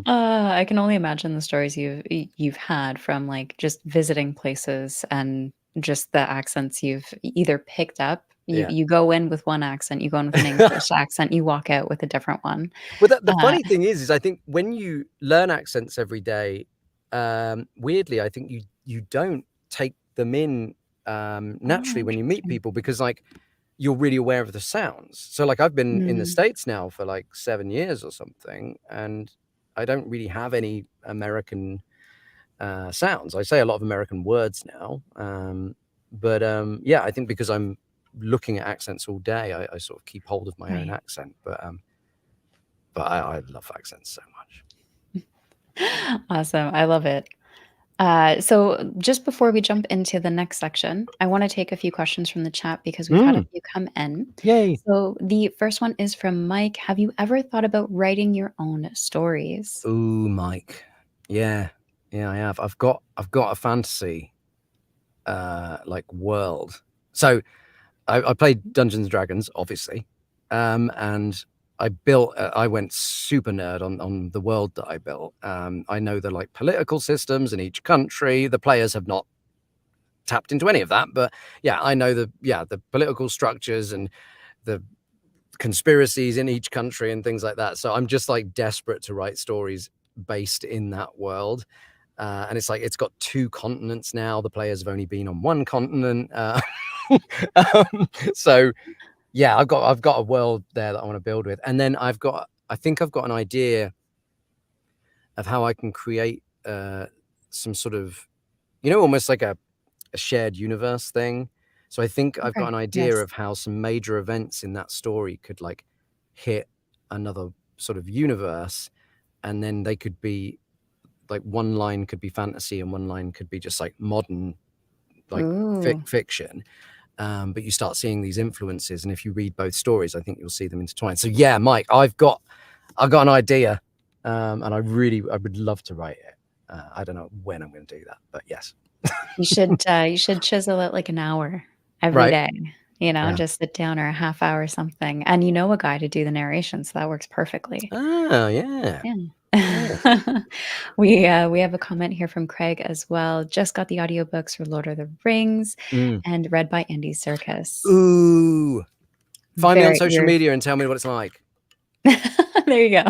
I can only imagine the stories you've had from, like, just visiting places and just the accents you've either picked up. You Yeah. you go in with one accent, you go in with an English accent, you walk out with a different one. Well, the Uh, funny thing is I think when you learn accents every day, weirdly, I think you don't take them in naturally oh, when you meet interesting. people because like you're really aware of the sounds. So like I've been in the Mm, States now for like 7 years or something, and I don't really have any American sounds. I say a lot of American words now, but yeah, I think because I'm looking at accents all day, I sort of keep hold of my own right. accent. But I love accents so much. Awesome, I love it. So just before we jump into the next section, I wanna take a few questions from the chat because we've had a Mm, few come in. yay! So the first one is from Mike. Have you ever thought about writing your own stories? Ooh, Mike. Yeah, I have. I've got a fantasy like world. So I played Dungeons and Dragons, obviously, and I went super nerd on the world that I built. I know the like political systems in each country. The players have not tapped into any of that, but yeah, I know the political structures and the conspiracies in each country and things like that. So I'm just like desperate to write stories based in that world. And it's like it's got 2 continents now. The players have only been on 1 continent. So yeah, I've got a world there that I want to build with, and then I think I've got an idea of how I can create some sort of, almost like a shared universe thing. So I think I've got Okay. an idea Yes. of how some major events in that story could like hit another sort of universe, and then they could be like one line could be fantasy and one line could be just like modern like Ooh. fiction. But you start seeing these influences, and if you read both stories, I think you'll see them intertwined. So yeah, Mike, I've got an idea, and I would love to write it. I don't know when I'm going to do that, but yes. You should chisel it like an hour every Right. day, Yeah. just sit down or a half hour or something, and you know a guy to do the narration, so that works perfectly. Oh, yeah. Yeah. We have a comment here from Craig as well. Just got the audiobooks for Lord of the Rings and read by Andy Serkis. Ooh. Find me on social Very media and tell me what it's like. There you go.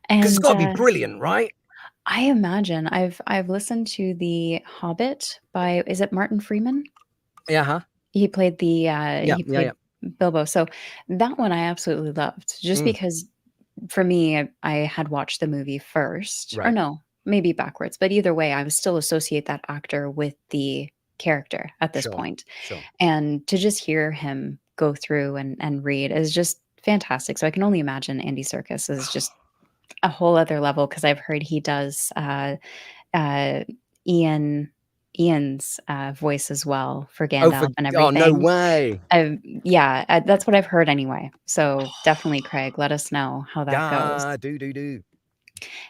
Because it's And got to be brilliant, right? I imagine I've listened to The Hobbit by, is it Martin Freeman? Yeah, huh? He played the Yeah, he yeah, yeah. played Bilbo. So that one I absolutely loved, just Mm. because for me, I had watched the movie first, or Right. no, maybe backwards, but either way, I would still associate that actor with the character at this Sure, point. sure. And to just hear him go through and read is just fantastic. So I can only imagine Andy Serkis is just a whole other level, because I've heard he does uh, Ian Ian's voice as well for Gandalf and Oh, no everything. way. Yeah, that's what I've heard anyway. So definitely, Craig, let us know how that goes. Yeah, do.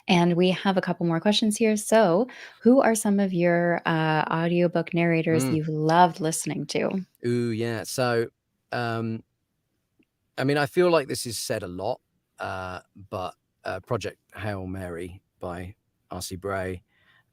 And we have a couple more questions here. So, who are some of your audiobook narrators you've loved listening to? Ooh, yeah. So, I mean, I feel like this is said a lot, but Project Hail Mary by R.C. Bray,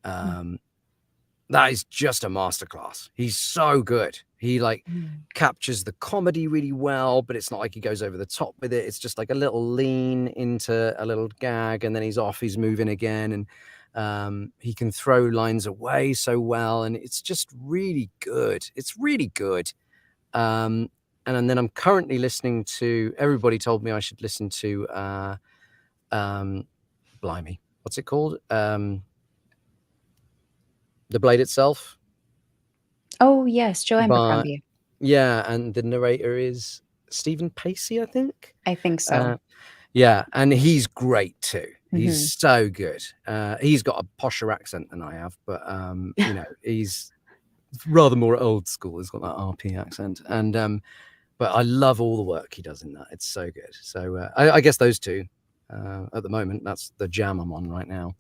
that is just a masterclass. He's so good. He like Mm. captures the comedy really well, but it's not like he goes over the top with it. It's just like a little lean into a little gag, and then he's off, he's moving again, and he can throw lines away so well, and it's just really good. It's really good. And then I'm currently listening to, everybody told me I should listen to blimey, what's it called? The Blade itself. Oh, yes, Joe But Abercrombie. yeah, and the narrator is Stephen Pacey, I think. I think so. Yeah, and he's great too. He's Mhm. so good. He's got a posher accent than I have, but you know, he's rather more old school. He's got that RP accent, and but I love all the work he does in that. It's so good. So I guess those two at the moment. That's the jam I'm on right now.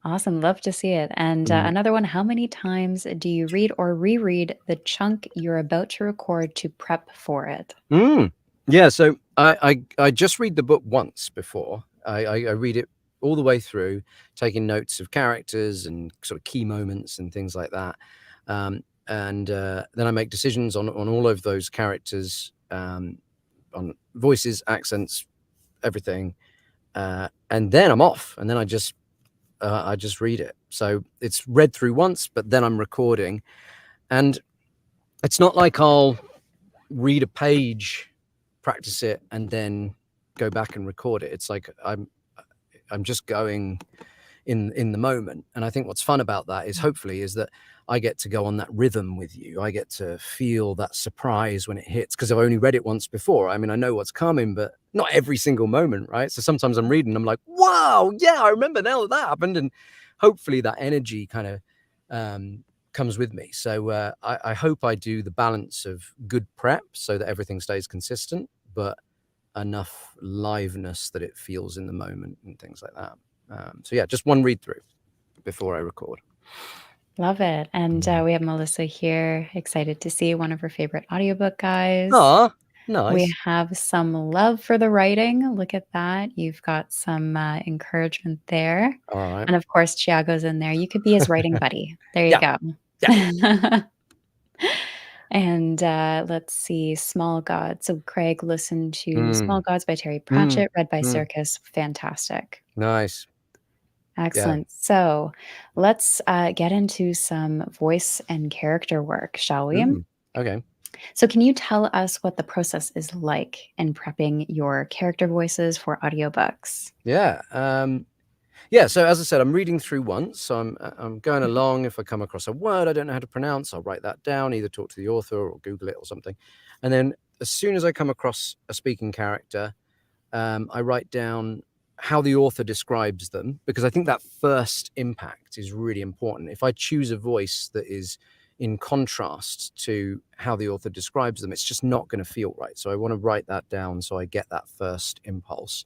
Awesome, love to see it. And another one, how many times do you read or reread the chunk you're about to record to prep for it? Yeah, so I just read the book once before. I read it all the way through, taking notes of characters and sort of key moments and things like that. And then I make decisions on all of those characters, on voices, accents, everything. And then I'm off, and then I just read it. So it's read through once, but then I'm recording, and it's not like I'll read a page, practice it, and then go back and record it. It's like I'm just going in the moment. And I think what's fun about that is hopefully is that I get to go on that rhythm with you. I get to feel that surprise when it hits, because I've only read it once before. I mean, I know what's coming, but not every single moment, right? So sometimes I'm reading, I'm like, wow, yeah, I remember now that happened. And hopefully that energy kind of comes with me. So I hope I do the balance of good prep so that everything stays consistent, but enough liveness that it feels in the moment and things like that. So yeah, just one read through before I record. Love it. And we have Melissa here, excited to see one of her favorite audiobook guys. Ah, We nice. have some love for the writing. Look at that. You've got some encouragement there. All right. And of course, Tiago's in there. You could be his writing buddy. There you Yeah. go. And let's see, Small Gods. So Craig listened to Small Gods by Terry Pratchett, read by Serkis. Fantastic. Nice. Yeah. Excellent. So let's get into some voice and character work, shall we? Okay. So, can you tell us what the process is like in prepping your character voices for audiobooks? Yeah. Yeah. So as I said, I'm reading through once. So I'm going along. If I come across a word I don't know how to pronounce, I'll write that down, either talk to the author or Google it or something. And then as soon as I come across a speaking character, I write down how the author describes them, because I think that first impact is really important. If I choose a voice that is in contrast to how the author describes them, it's just not going to feel right. So I want to write that down so I get that first impulse.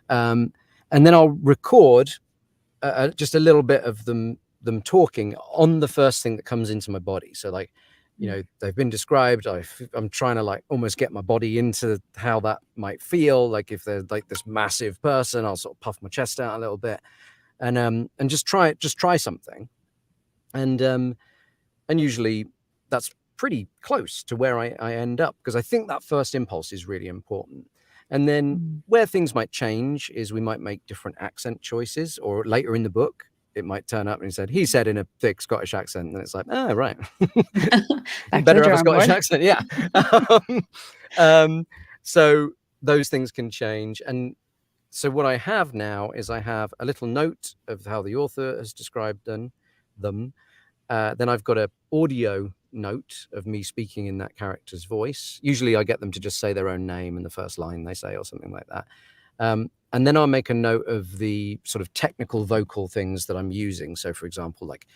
And then I'll record just a little bit of them talking on the first thing that comes into my body. So like you know, they've been described. I'm trying to like almost get my body into how that might feel. Like if they're like this massive person, I'll sort of puff my chest out a little bit, and just try something, and usually that's pretty close to where I end up, because I think that first impulse is really important. And then where things might change is we might make different accent choices, or later in the book it might turn up and he said in a thick Scottish accent, and it's like, oh, right. Back to Better the have a drawing Scottish board. accent, yeah. So those things can change. And so what I have now is I have a little note of how the author has described them. Then I've got an audio note of me speaking in that character's voice. Usually I get them to just say their own name and the first line they say, or something like that. And then I'll make a note of the sort of technical vocal things that I'm using. So, for example, like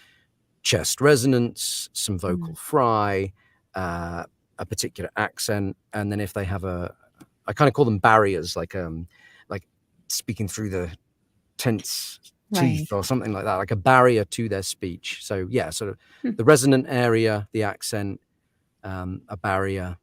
chest resonance, some vocal fry, a particular accent. And then if they have I kind of call them barriers, like speaking through the tense teeth or something like that, like a barrier to their speech. So yeah, sort of the resonant area, the accent, a barrier,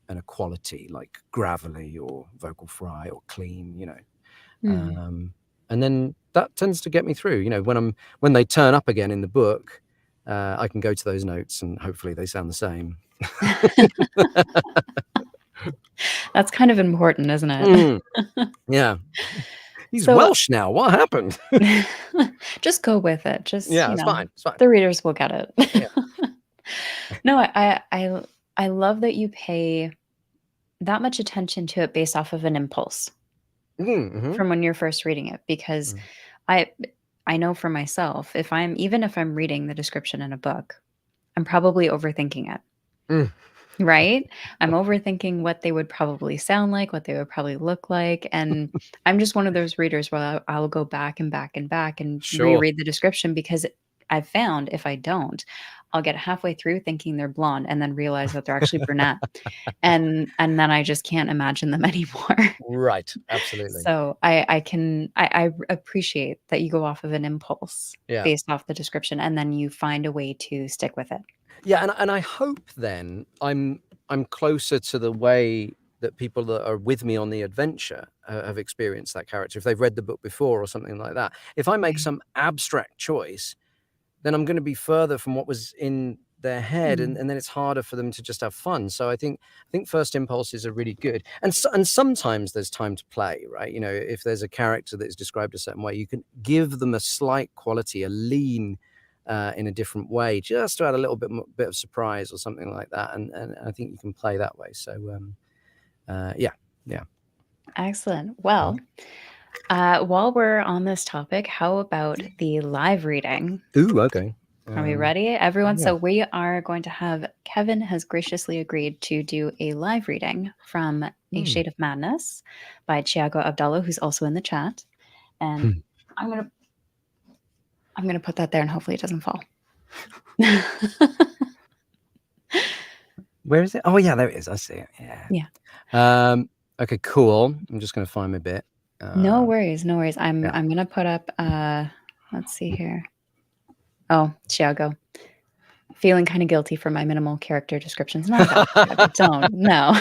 and a quality like gravelly or vocal fry or clean, you know. And then that tends to get me through, you know, when they turn up again in the book, I can go to those notes and hopefully they sound the same. That's kind of important, isn't it? Yeah. He's So Welsh now. What happened? just go with it. Just, Yeah, you it's know, fine. It's fine. the readers will get it. Yeah. No, I love that you pay that much attention to it based off of an impulse from when you're first reading it, because I know for myself, if I'm reading the description in a book, I'm probably overthinking it. Right? I'm overthinking what they would probably sound like, what they would probably look like, and I'm just one of those readers where I'll go back and back and back and Sure. reread the description, because I've found if I don't, I'll get halfway through thinking they're blonde and then realize that they're actually brunette. And then I just can't imagine them anymore. Right. Absolutely. So I appreciate that you go off of an impulse based off the description, and then you find a way to stick with it. Yeah, and I hope then I'm closer to the way that people that are with me on the adventure have experienced that character, if they've read the book before or something like that. If I make some abstract choice, then I'm going to be further from what was in their head, and then it's harder for them to just have fun. So I think first impulses are really good, and sometimes there's time to play, right? You know, if there's a character that is described a certain way, you can give them a slight quality, a lean, in a different way, just to add a little bit of surprise or something like that, and I think you can play that way. So yeah. Excellent. Well, while we're on this topic, how about the live reading? Ooh, okay. Are we ready, everyone? So we are going to have, Kevin has graciously agreed to do a live reading from A Shade of Madness by Thiago Abdallah, who's also in the chat. And I'm gonna put that there, and hopefully it doesn't fall. Where is it? Oh yeah, there it is. I see it. Yeah. Okay, cool. I'm just gonna find my bit. No worries. I'm gonna put up let's see here. Oh, Thiago. Feeling kind of guilty for my minimal character descriptions. Not that, Thiago, don't. No.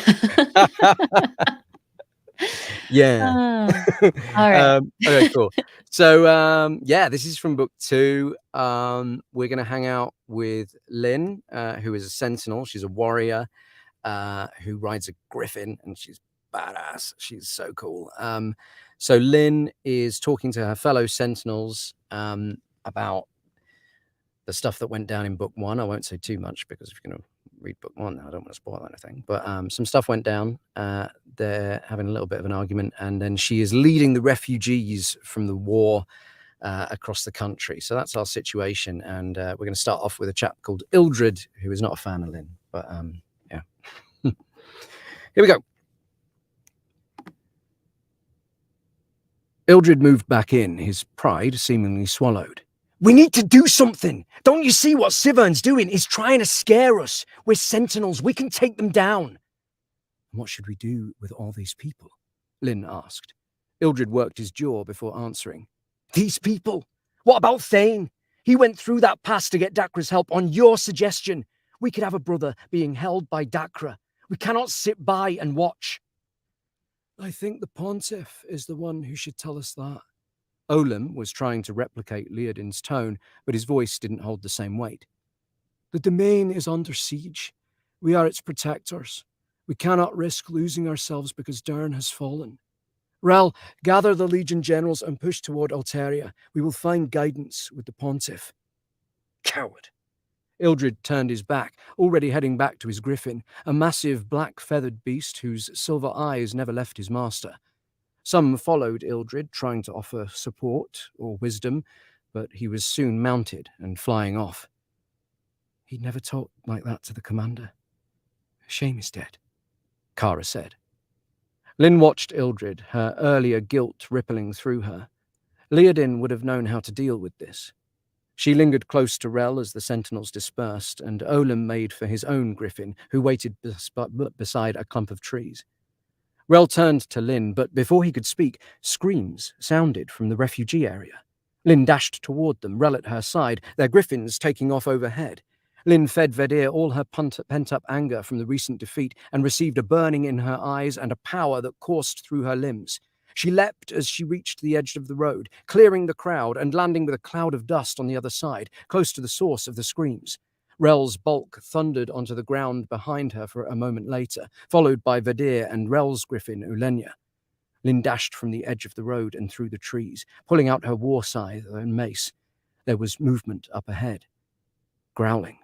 Yeah. All right. Okay, cool. So yeah, this is from book 2. We're gonna hang out with Lynn, who is a sentinel. She's a warrior who rides a griffin, and she's badass. She's so cool. So Lynn is talking to her fellow sentinels about the stuff that went down in book 1. I won't say too much, because if you're going to read book 1, I don't want to spoil anything. But some stuff went down. They're having a little bit of an argument, and then she is leading the refugees from the war across the country. So that's our situation, and we're going to start off with a chap called Ildred, who is not a fan of Lynn. But yeah. Here we go. Ildred moved back in, his pride seemingly swallowed. We need to do something. Don't you see what Sivern's doing? He's trying to scare us. We're sentinels. We can take them down. What should we do with all these people? Lynn asked. Ildred worked his jaw before answering. These people? What about Thane? He went through that pass to get Dakra's help on your suggestion. We could have a brother being held by Dakra. We cannot sit by and watch." "I think the Pontiff is the one who should tell us that." Olim was trying to replicate Leodin's tone, but his voice didn't hold the same weight. "The domain is under siege. We are its protectors. We cannot risk losing ourselves because Dern has fallen. Rel, gather the Legion generals and push toward Alteria. We will find guidance with the Pontiff." "Coward." Ildrid turned his back, already heading back to his griffin, a massive black-feathered beast whose silver eyes never left his master. Some followed Ildrid, trying to offer support or wisdom, but he was soon mounted and flying off. "He'd never talked like that to the commander. A shame he's dead," Kara said. Lynn watched Ildrid, her earlier guilt rippling through her. Leodin would have known how to deal with this. She lingered close to Rel as the sentinels dispersed, and Olim made for his own griffin, who waited beside a clump of trees. Rel turned to Lynn, but before he could speak, screams sounded from the refugee area. Lynn dashed toward them, Rel at her side, their griffins taking off overhead. Lynn fed Vedir all her pent-up anger from the recent defeat and received a burning in her eyes and a power that coursed through her limbs. She leapt as she reached the edge of the road, clearing the crowd and landing with a cloud of dust on the other side, close to the source of the screams. Rel's bulk thundered onto the ground behind her for a moment later, followed by Vedir and Rel's griffin, Ulenya. Lynn dashed from the edge of the road and through the trees, pulling out her war scythe and mace. There was movement up ahead. Growling.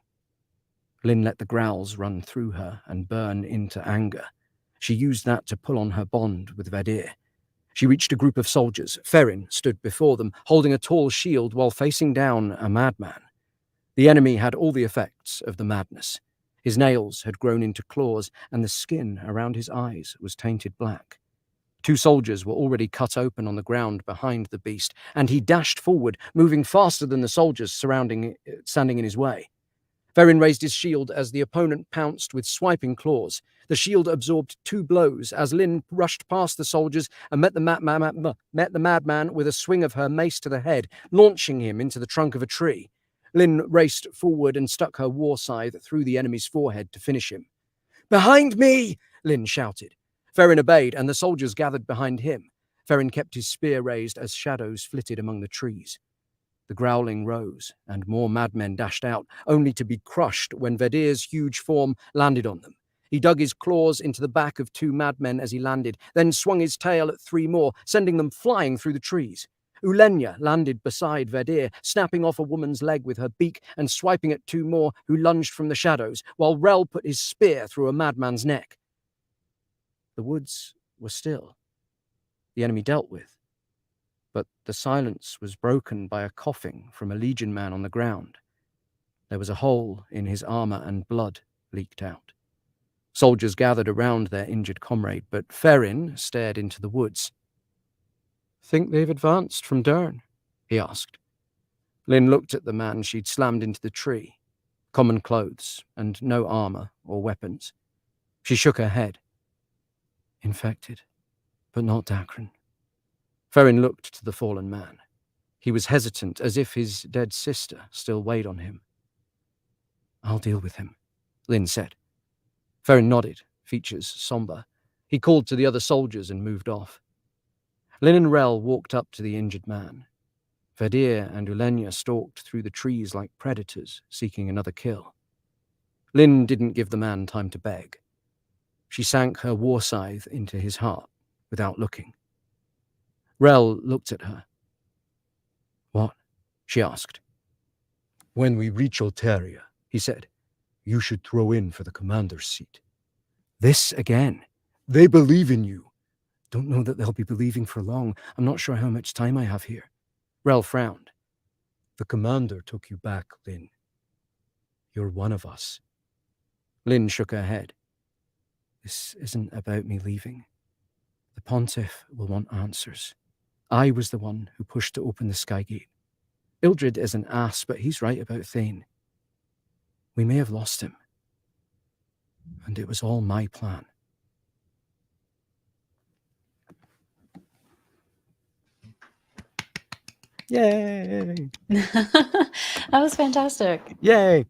Lynn let the growls run through her and burn into anger. She used that to pull on her bond with Vedir. She reached a group of soldiers. Ferrin stood before them, holding a tall shield while facing down a madman. The enemy had all the effects of the madness. His nails had grown into claws, and the skin around his eyes was tainted black. 2 soldiers were already cut open on the ground behind the beast, and he dashed forward, moving faster than the soldiers standing in his way. Ferrin raised his shield as the opponent pounced with swiping claws. The shield absorbed 2 blows as Lynn rushed past the soldiers and met the madman with a swing of her mace to the head, launching him into the trunk of a tree. Lynn raced forward and stuck her war scythe through the enemy's forehead to finish him. "Behind me!" Lynn shouted. Ferrin obeyed, and the soldiers gathered behind him. Ferrin kept his spear raised as shadows flitted among the trees. The growling rose, and more madmen dashed out, only to be crushed when Vedir's huge form landed on them. He dug his claws into the back of 2 madmen as he landed, then swung his tail at 3 more, sending them flying through the trees. Ulenya landed beside Vedir, snapping off a woman's leg with her beak and swiping at 2 more who lunged from the shadows, while Rel put his spear through a madman's neck. The woods were still. The enemy dealt with. But the silence was broken by a coughing from a Legion man on the ground. There was a hole in his armor and blood leaked out. Soldiers gathered around their injured comrade, but Ferrin stared into the woods. "Think they've advanced from Dern?" he asked. Lynn looked at the man she'd slammed into the tree. Common clothes and no armor or weapons. She shook her head. "Infected, but not Dakran." Ferrin looked to the fallen man. He was hesitant, as if his dead sister still weighed on him. "I'll deal with him," Lynn said. Ferrin nodded, features somber. He called to the other soldiers and moved off. Lynn and Rel walked up to the injured man. Vedir and Ulenya stalked through the trees like predators, seeking another kill. Lynn didn't give the man time to beg. She sank her war scythe into his heart without looking. Rel looked at her. "What?" she asked. "When we reach Alteria," he said, "you should throw in for the commander's seat." "This again?" "They believe in you." "Don't know that they'll be believing for long. I'm not sure how much time I have here." Rel frowned. "The commander took you back, Lynn. You're one of us." Lynn shook her head. "This isn't about me leaving. The Pontiff will want answers. I was the one who pushed to open the Skygate. Ildrid is an ass, but he's right about Thane. We may have lost him. And it was all my plan." Yay! That was fantastic. Yay!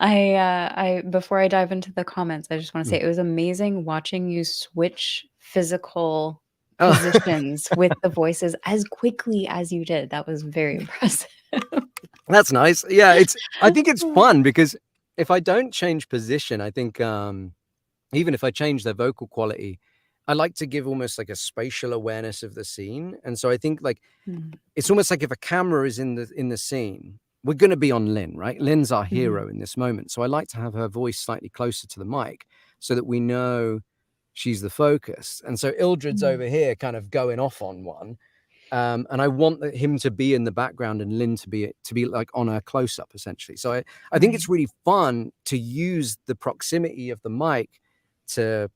I before I dive into the comments, I just want to say Mm. it was amazing watching you switch physical Oh. positions with the voices as quickly as you did. That was very impressive. That's nice. Yeah, I think it's fun because if I don't change position, I think, even if I change their vocal quality, I like to give almost like a spatial awareness of the scene. And so I think like Mm, it's almost like if a camera is in the scene, we're going to be on Lynn, right? Lynn's our mhm, hero in this moment. So I like to have her voice slightly closer to the mic so that we know she's the focus. And so Ildred's mm. over here kind of going off on one. And I want him to be in the background and Lynn to be like on a close up essentially. So I think Right. it's really fun to use the proximity of the mic to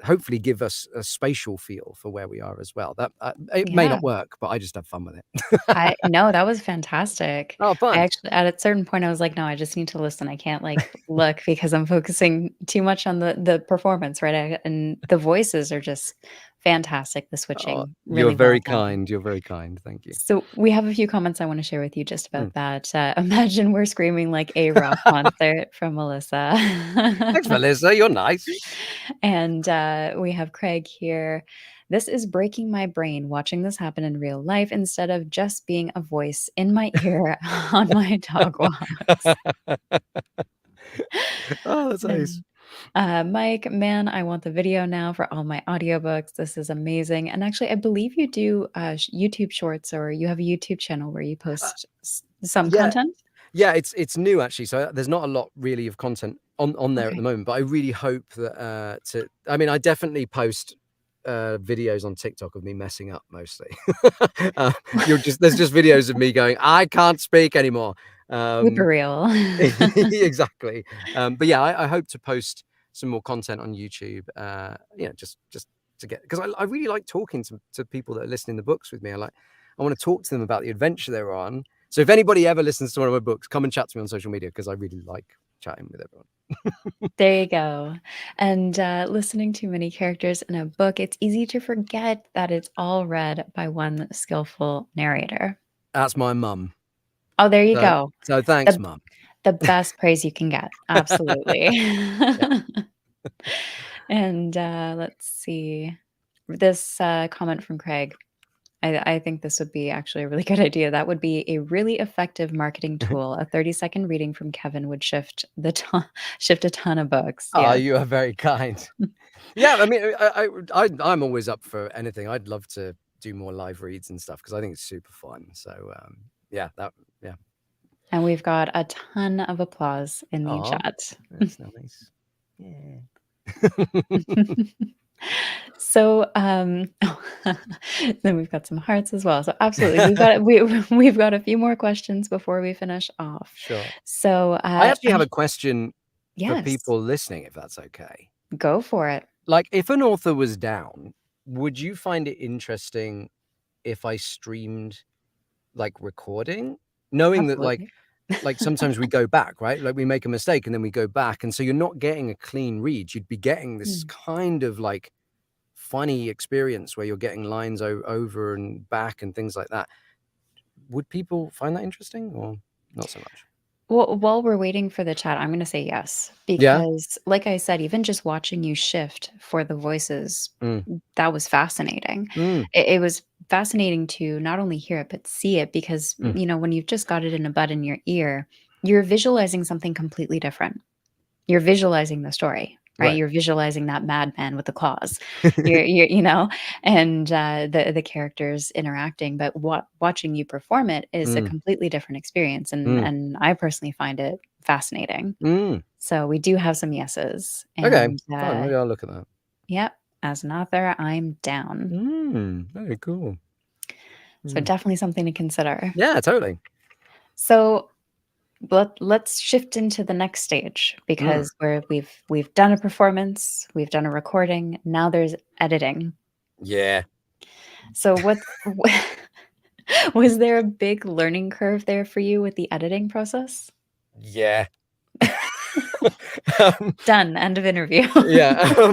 hopefully give us a spatial feel for where we are as well. That it may Yeah. not work, but I just have fun with it. I no, that was fantastic. Oh, I fun. actually at a certain point, I was like, "No, I just need to listen. I can't, like, look because I'm focusing too much on the performance," right? And the voices are just fantastic, the Oh, switching, you're really well very done. kind. You're very kind. Thank you. So, we have a few comments I wanna share with you just Mm. about that. Imagine we're screaming like a rock concert from Melissa. Thanks, Melissa. You're nice. And, we have Craig here. "This is breaking my brain watching this happen in real life instead of just being a voice in my ear on my dog walks." Oh, that's nice. And, Mike, "Man, I want the video now for all my audiobooks. This is amazing." And actually, I believe you do, YouTube Shorts, or you have a YouTube channel where you Uh, post some yeah, content? yeah, it's new actually, so there's not a lot really of content on there at the Okay. moment, but I really hope that, I mean, I definitely post, videos on TikTok of me messing up mostly. Uh, there's just videos of me going, "I can't speak anymore." Super Um, real. exactly. But yeah, I hope to post some more content on YouTube, just to get, 'cause I really like talking to people that are listening to books with me. I wanna talk to them about the adventure they're on. So if anybody ever listens to one of my books, come and chat to me on social media because I really like chatting with everyone. There you go. And, listening to many characters in a book, it's easy to forget that it's all read by one skillful narrator. That's my mum. Oh, there you So go. so thanks, The mum. the best praise you can get. Absolutely. Yeah. And, let's see. This, comment from Craig, I think this would be actually a really good idea. That would be a really effective marketing tool. A 30-second reading from Kevin would shift a ton of books. Oh, Yes. you are very kind. Yeah, I mean, I'm always up for anything. I'd love to do more live reads and stuff because I think it's super fun. So, yeah, yeah. And we've got a ton of applause in the Oh, chat. that's nice. Yeah. So, then we've got some hearts as well. So absolutely, we've got a few more questions before we finish off. Sure. So, I actually have a question for yes, people listening, if that's okay. go for it. Like, if an author was down, would you find it interesting if I streamed, like, recording? Knowing that, Absolutely. sometimes we go back, right? Like, we make a mistake and then we go back, and so you're not getting a clean read. You'd be getting this Mm. kind of, like, funny experience where you're getting lines over and back and things like that. Would people find that interesting or not so much? Well, while we're waiting for the chat, I'm gonna say yes, Yeah? because like I said, even just watching you shift for the voices, Mm. that was fascinating. Mm. It was fascinating to not only hear it, but see it because, Mm. when you've just got it in a bud in your ear, you're visualizing something completely different. You're visualizing the story, right? Right. You're visualizing that madman with the claws. You're and, the characters interacting, but watching you perform it is a Mm. completely different experience, and Mm. and I personally find it fascinating. Mm. So we do have some yeses, Okay, and, fine, maybe I'll look at that. yep, as an author, I'm down. Very cool. So Mm. definitely something to consider. Yeah, totally. So let's shift into the next stage Mm. because we've done a performance, we've done a recording, now there's editing. Yeah. So was there a big learning curve there for you with the editing process? Yeah. Um, Done, end of interview. yeah,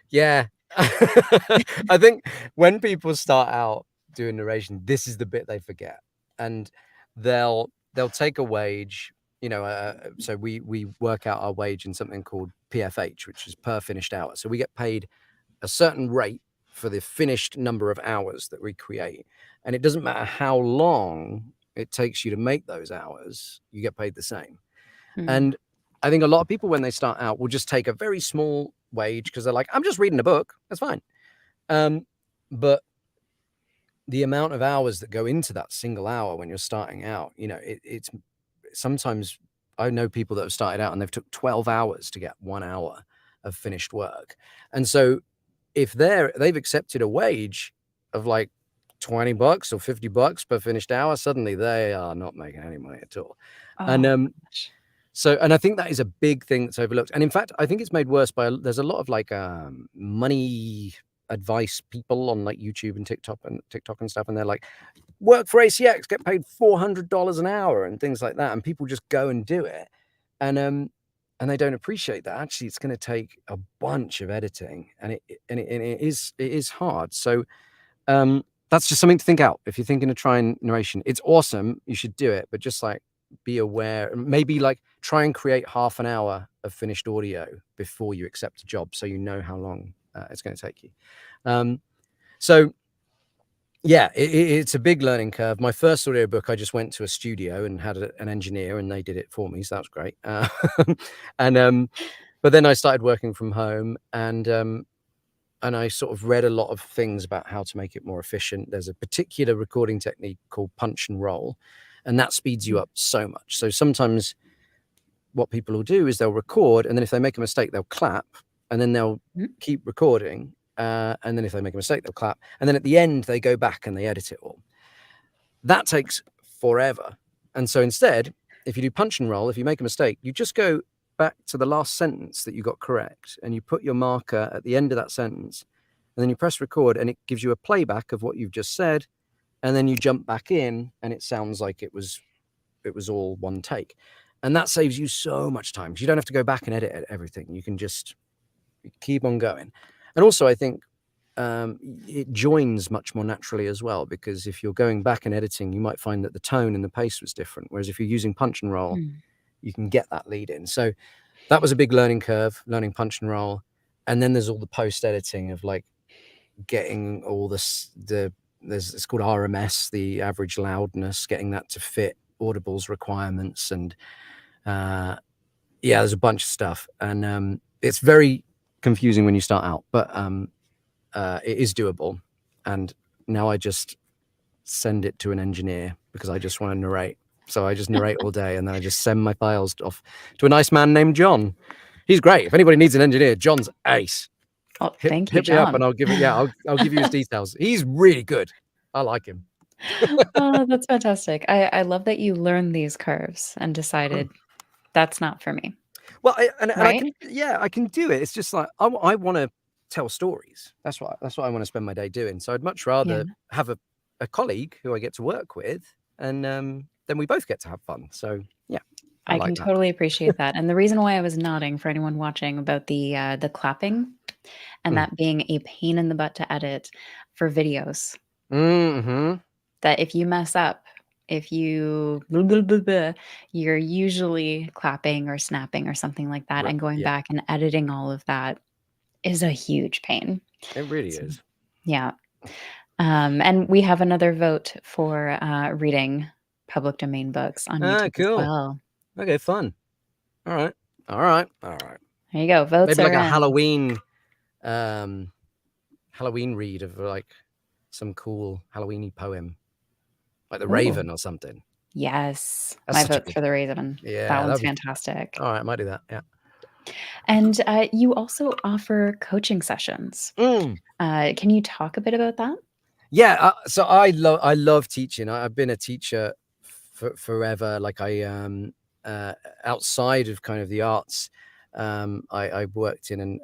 yeah. I think when people start out doing narration, this is the bit they forget, and they'll take a wage. So we work out our wage in something called PFH, which is per finished hour. So we get paid a certain rate for the finished number of hours that we create, and it doesn't matter how long it takes you to make those hours, you get paid the same. And I think a lot of people, when they start out, will just take a very small wage because they're like, I'm just reading a book, that's fine. But the amount of hours that go into that single hour when you're starting out, it's sometimes, I know people that have started out and they've took 12 hours to get 1 hour of finished work. And so if they've accepted a wage of like $20 or $50 per finished hour, suddenly they are not making any money at all. And I think that is a big thing that's overlooked. And in fact, I think it's made worse there's a lot of like money advice people on like YouTube and TikTok and stuff, and they're like, work for ACX, get paid $400 an hour and things like that, and people just go and do it, and they don't appreciate that actually it's going to take a bunch of editing, and it is hard. So that's just something to think out. If you're thinking of trying narration, it's awesome, you should do it, but just like be aware, maybe like try and create half an hour of finished audio before you accept a job, so you know how long it's going to take you. So yeah, it's a big learning curve. My first audiobook, I just went to a studio and had an engineer, and they did it for me, so that was great. But then I started working from home, and I sort of read a lot of things about how to make it more efficient. There's a particular recording technique called punch and roll, and that speeds you up so much. So sometimes what people will do is they'll record, and then if they make a mistake, they'll clap, and then they'll keep recording. And then if they make a mistake, they'll clap. And then at the end, they go back and they edit it all. That takes forever. And so instead, if you do punch and roll, if you make a mistake, you just go back to the last sentence that you got correct, and you put your marker at the end of that sentence, and then you press record, and it gives you a playback of what you've just said. And then you jump back in, and it sounds like it was all one take. And that saves you so much time, because you don't have to go back and edit everything. You can just keep on going. And also, I think it joins much more naturally as well, because if you're going back and editing, you might find that the tone and the pace was different. Whereas if you're using punch and roll, you can get that lead in. So that was a big learning curve, learning punch and roll. And then there's all the post editing of like getting all it's called RMS, the average loudness, getting that to fit Audible's requirements. And there's a bunch of stuff. And it's very confusing when you start out, but it is doable. And now I just send it to an engineer because I just want to narrate. So I just narrate all day, and then I just send my files off to a nice man named John. He's great. If anybody needs an engineer, John's ace. Oh, thank you, Hit me John. up and I'll give it. Yeah, I'll give you his details. He's really good. I like him. Oh, that's fantastic. I love that you learned these curves and decided that's not for me. Well, I can do it. It's just like I want to tell stories. That's what I want to spend my day doing. So I'd much rather have a colleague who I get to work with, and then we both get to have fun. So yeah, I can totally appreciate that. And the reason why I was nodding for anyone watching about the clapping and that being a pain in the butt to edit for videos. That if you mess up, if you blah, blah, blah, blah, you're usually clapping or snapping or something like that, and going back and editing all of that is a huge pain. It really is. Yeah. And we have another vote for reading public domain books on YouTube as well. Okay, fun. All right. There you go. Votes maybe like are a in. Halloween read of like some cool Halloweeny poem, like The Raven or something. Yes, my vote for The Raven. Yeah, that one's fantastic. All right, I might do that. Yeah. And you also offer coaching sessions. Can you talk a bit about that? Yeah, so I love teaching. I've been a teacher for forever. Like I outside of kind of the arts, I worked in an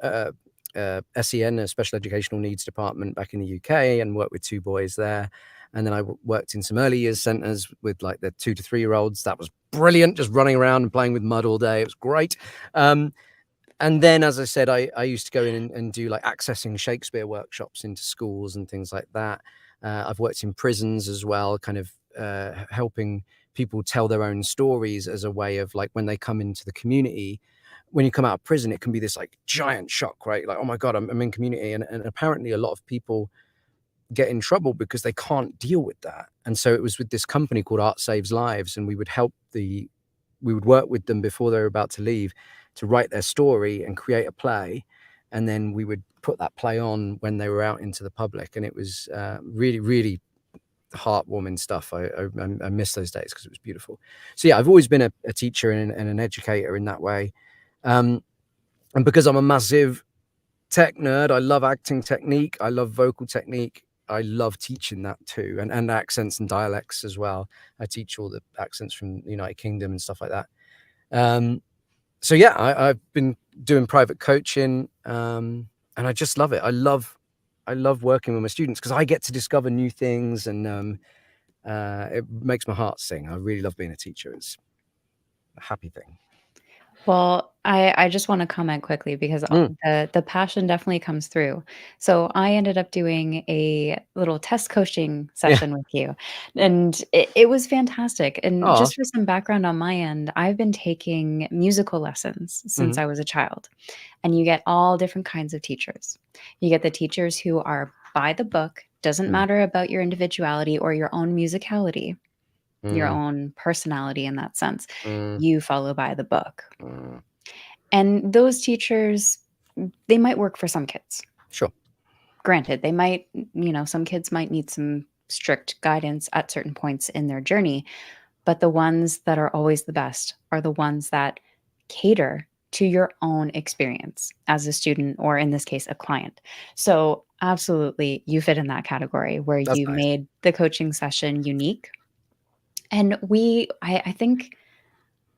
SEN, a special educational needs department back in the UK, and worked with 2 boys there. And then I worked in some early years centers with like the 2 to 3 year olds. That was brilliant, just running around and playing with mud all day. It was great. And then, as I said, I used to go in and do like accessing Shakespeare workshops into schools and things like that. I've worked in prisons as well, kind of helping people tell their own stories as a way of, like, when they come into the community. When you come out of prison, it can be this like giant shock, right? Like, oh my God, I'm in community. And apparently a lot of people get in trouble because they can't deal with that. And so it was with this company called Art Saves Lives, and we would work with them before they were about to leave to write their story and create a play. And then we would put that play on when they were out into the public. And it was really, really heartwarming stuff. I miss those days because it was beautiful. So yeah, I've always been a teacher and an educator in that way. And because I'm a massive tech nerd, I love acting technique. I love vocal technique. I love teaching that too, and accents and dialects as well. I teach all the accents from the United Kingdom and stuff like that. So yeah, I've been doing private coaching, and I just love it. I love working with my students because I get to discover new things, and it makes my heart sing. I really love being a teacher. It's a happy thing. Well, I just want to comment quickly because the passion definitely comes through. So I ended up doing a little test coaching Yeah. session with you, and it was fantastic. And Oh. just for some background on my end, I've been taking musical lessons since Mhm. I was a child, and you get all different kinds of teachers. You get the teachers who are by the book, doesn't Mm. matter about your individuality or your own musicality, your Mm. own personality in that sense. Mm. You follow by the book. Mm. And those teachers, they might work for some kids. Sure. Granted, they might, some kids might need some strict guidance at certain points in their journey, but the ones that are always the best are the ones that cater to your own experience as a student, or in this case, a client. So, absolutely, you fit in that category where That's you nice. made the coaching session unique. And I think,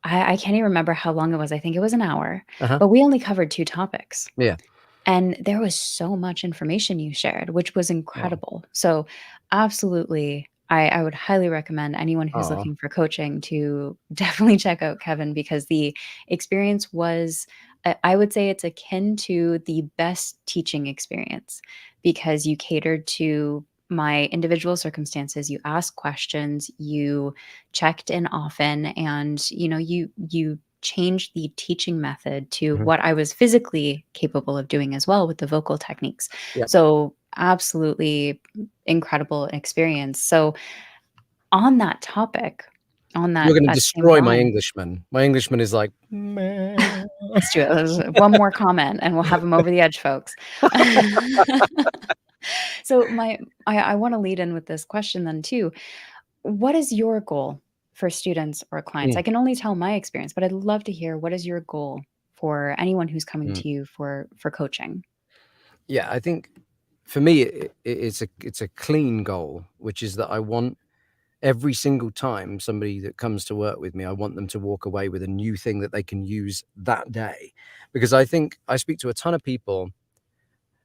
I can't even remember how long it was. I think it was an hour, Uh-huh. but we only covered two topics. Yeah. And there was so much information you shared, which was Oh. incredible. So, absolutely, I would highly recommend anyone who's Aw. looking for coaching to definitely check out Kevin, because the experience was, I would say it's akin to the best teaching experience, because you catered to my individual circumstances. You asked questions, you checked in often, and you change the teaching method to Mhm. what I was physically capable of doing as well with the vocal techniques. Yeah. So, absolutely incredible experience. So, on that topic, on You're that gonna that same destroy my line, Englishman. My Englishman is like, "Meh." let's do it. There's one more comment and we'll have him over the edge, folks. So, I want to lead in with this question then too. What is your goal for students or clients? Mm. I can only tell my experience, but I'd love to hear, what is your goal for anyone who's coming Mm. to you for coaching? Yeah, I think for me, it's a clean goal, which is that I want every single time somebody that comes to work with me, I want them to walk away with a new thing that they can use that day. Because I think I speak to a ton of people,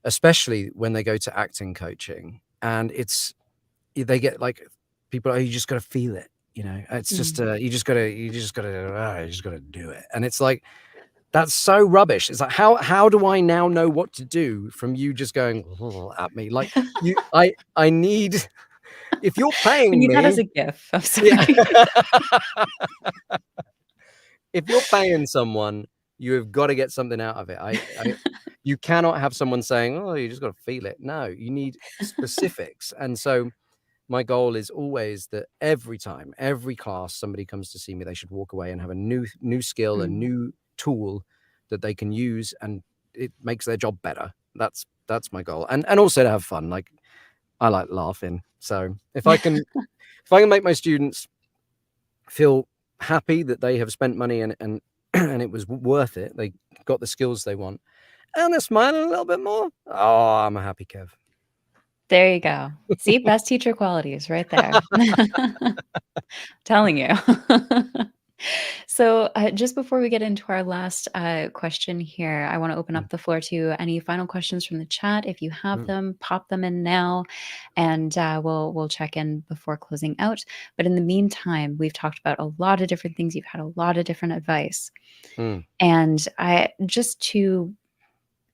especially when they go to acting coaching, and they get like, people, "Oh, you just gotta feel it," you know? It's just, Mm. you just gotta do it. And it's like, that's so rubbish. It's like, how do I now know what to do from you just going at me? Like, I need, if you're We paying need that as me. a GIF. I'm Yeah. sorry. If you're paying someone, you have gotta get something out of it. You cannot have someone saying, "Oh, you just gotta feel it." No, you need specifics. And so my goal is always that every time, every class somebody comes to see me, they should walk away and have a new skill, a Mm. new tool that they can use, and it makes their job better. That's my goal. And also to have fun. Like, I like laughing. So if I can make my students feel happy that they have spent money and and it was worth it, they got the skills they want, and they're smiling a little bit more, oh, I'm a happy Kev. There you go. See, best teacher qualities right there. Telling you. So, just before we get into our last question here, I want to open Mm, up the floor to any final questions from the chat. If you have mm, them, pop them in now, and we'll check in before closing out. But in the meantime, we've talked about a lot of different things. You've had a lot of different advice, mm, and I just to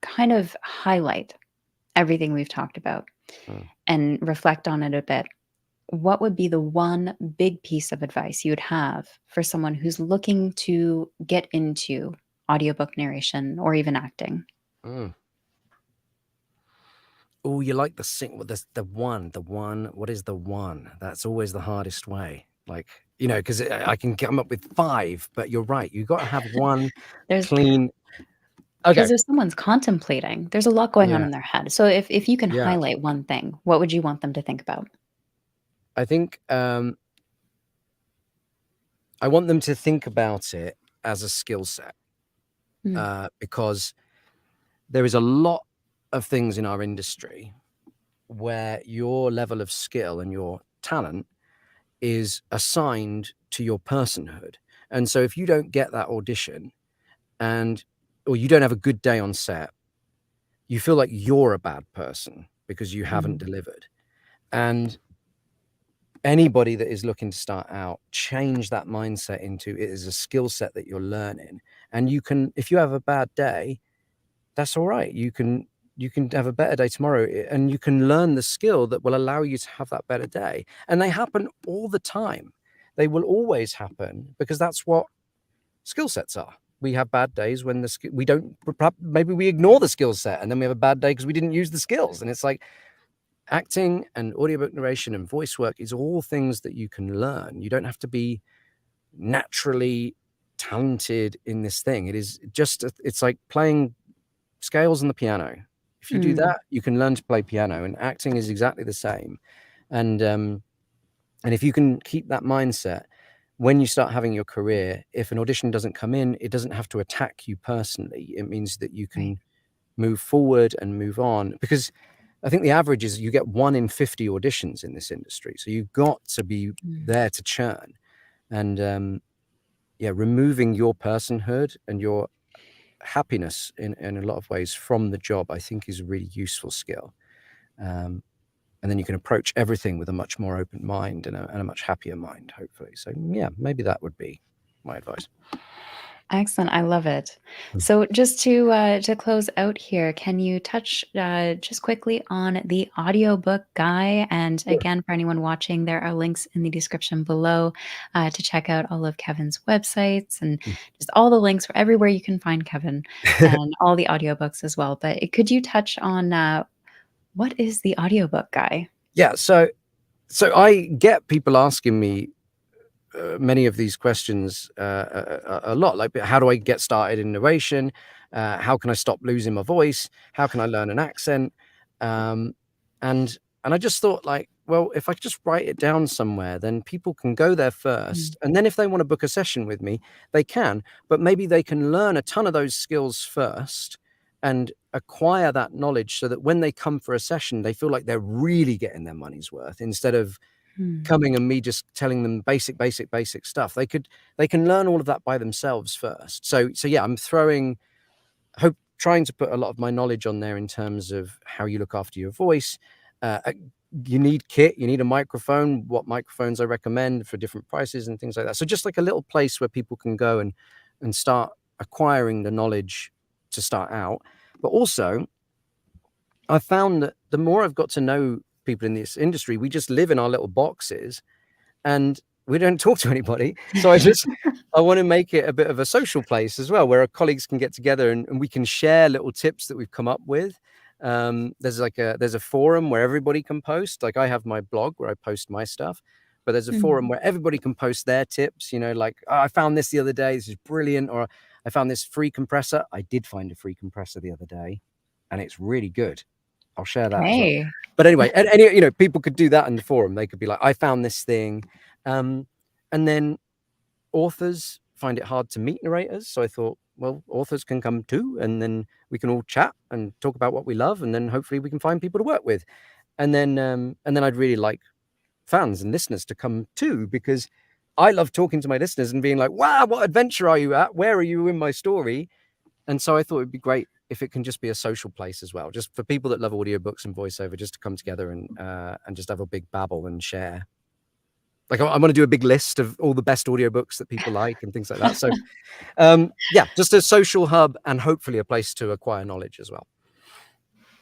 kind of highlight everything we've talked about and reflect on it a bit, what would be the one big piece of advice you would have for someone who's looking to get into audiobook narration or even acting? Mm. Oh, you like the one. What is the one? That's always the hardest way. Like, because I can come up with 5, but you're right. You got to have one There's clean. because Okay. if someone's contemplating, there's a lot going on Yeah. in their head. So if you can Yeah. highlight one thing, what would you want them to think about? I think I want them to think about it as a skill set, Mm, because there is a lot of things in our industry where your level of skill and your talent is assigned to your personhood. And so if you don't get that audition or you don't have a good day on set, you feel like you're a bad person because you haven't mm, delivered. And anybody that is looking to start out, change that mindset into it is a skill set that you're learning. And you can, if you have a bad day, that's all right. You can have a better day tomorrow, and you can learn the skill that will allow you to have that better day. And they happen all the time. They will always happen because that's what skill sets are. We have bad days when we don't, maybe we ignore the skill set, and then we have a bad day because we didn't use the skills. And it's like acting and audiobook narration and voice work is all things that you can learn. You don't have to be naturally talented in this thing. It is just, it's like playing scales on the piano. If you do mm, that, you can learn to play piano, and acting is exactly the same. And if you can keep that mindset when you start having your career, if an audition doesn't come in, it doesn't have to attack you personally. It means that you right. can move forward and move on, because I think the average is you get 1 in 50 auditions in this industry. So you've got to be Mm, there to churn. And yeah, removing your personhood and your happiness in a lot of ways from the job, I think, is a really useful skill. And then you can approach everything with a much more open mind and a much happier mind, hopefully. So yeah, maybe that would be my advice. excellent. I love it. So just to close out here, can you touch just quickly on the audiobook guy? And Sure. again, for anyone watching, there are links in the description below to check out all of Kevin's websites and just all the links for everywhere you can find Kevin and all the audiobooks as well. But could you touch on what is the audiobook guy? Yeah, so I get people asking me many of these questions a lot, like, how do I get started in narration? How can I stop losing my voice? How can I learn an accent? Um, and and I just thought, like, well, if I could just write it down somewhere, then people can go there Mm, first, and then if they want to book a session with me, they can. But maybe they can learn a ton of those skills first and acquire that knowledge so that when they come for a session, they feel like they're really getting their money's worth, instead of mm, coming and me just telling them basic stuff. They can learn all of that by themselves first. So yeah, I'm trying to put a lot of my knowledge on there in terms of how you look after your voice. Uh, you need kit, you need a microphone, what microphones I recommend for different prices and things like that. So just like a little place where people can go and start acquiring the knowledge to start out. But also, I found that the more I've got to know people in this industry, we just live in our little boxes and we don't talk to anybody. So I want to make it a bit of a social place as well, where our colleagues can get together and we can share little tips that we've come up with. There's a forum where everybody can post. Like, I have my blog where I post my stuff, but there's a mm. forum where everybody can post their tips. Like, oh, I found this the other day. This is brilliant. Or I found this free compressor. I did find a free compressor the other day, and it's really good. I'll share that as well. Hey. But anyway, and people could do that in the forum. They could be like, I found this thing. And then authors find it hard to meet narrators. So I thought, well, authors can come too, and then we can all chat and talk about what we love, and then hopefully we can find people to work with. And then I'd really like fans and listeners to come too, because I love talking to my listeners and being like, wow, what adventure are you at? Where are you in my story? And so I thought it'd be great if it can just be a social place as well, just for people that love audiobooks and voiceover, just to come together and just have a big babble and share. Like, I want to do a big list of all the best audiobooks that people like and things like that. So yeah, just a social hub and hopefully a place to acquire knowledge as well.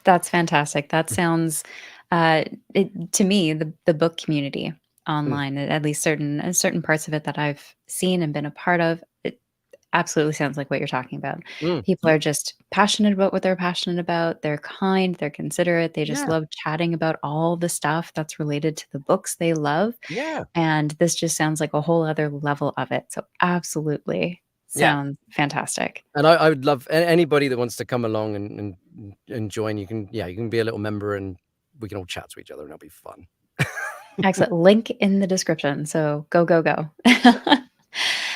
That's fantastic. That sounds, to me, the book community Mm, online, at least certain parts of it that I've seen and been a part of, it absolutely sounds like what you're talking about. mm, People are just passionate about what they're passionate about. They're kind, they're considerate. They just yeah, love chatting about all the stuff that's related to the books they love. yeah, And this just sounds like a whole other level of it. So absolutely yeah. sounds fantastic. And I would love anybody that wants to come along and join. You can, yeah, you can be a little member, and we can all chat to each other, and it'll be fun. Excellent. Link in the description. So go, go, go.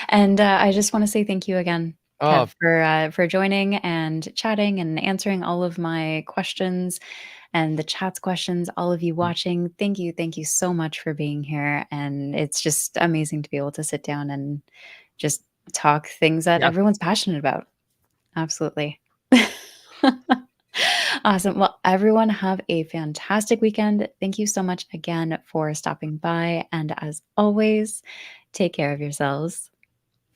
And I just want to say thank you again, Oh, Kev, for joining and chatting and answering all of my questions and the chat's questions. All of you watching, thank you so much for being here. And it's just amazing to be able to sit down and just talk things that yeah. everyone's passionate about. Absolutely. Awesome. Well, everyone have a fantastic weekend. Thank you so much again for stopping by. And as always, take care of yourselves.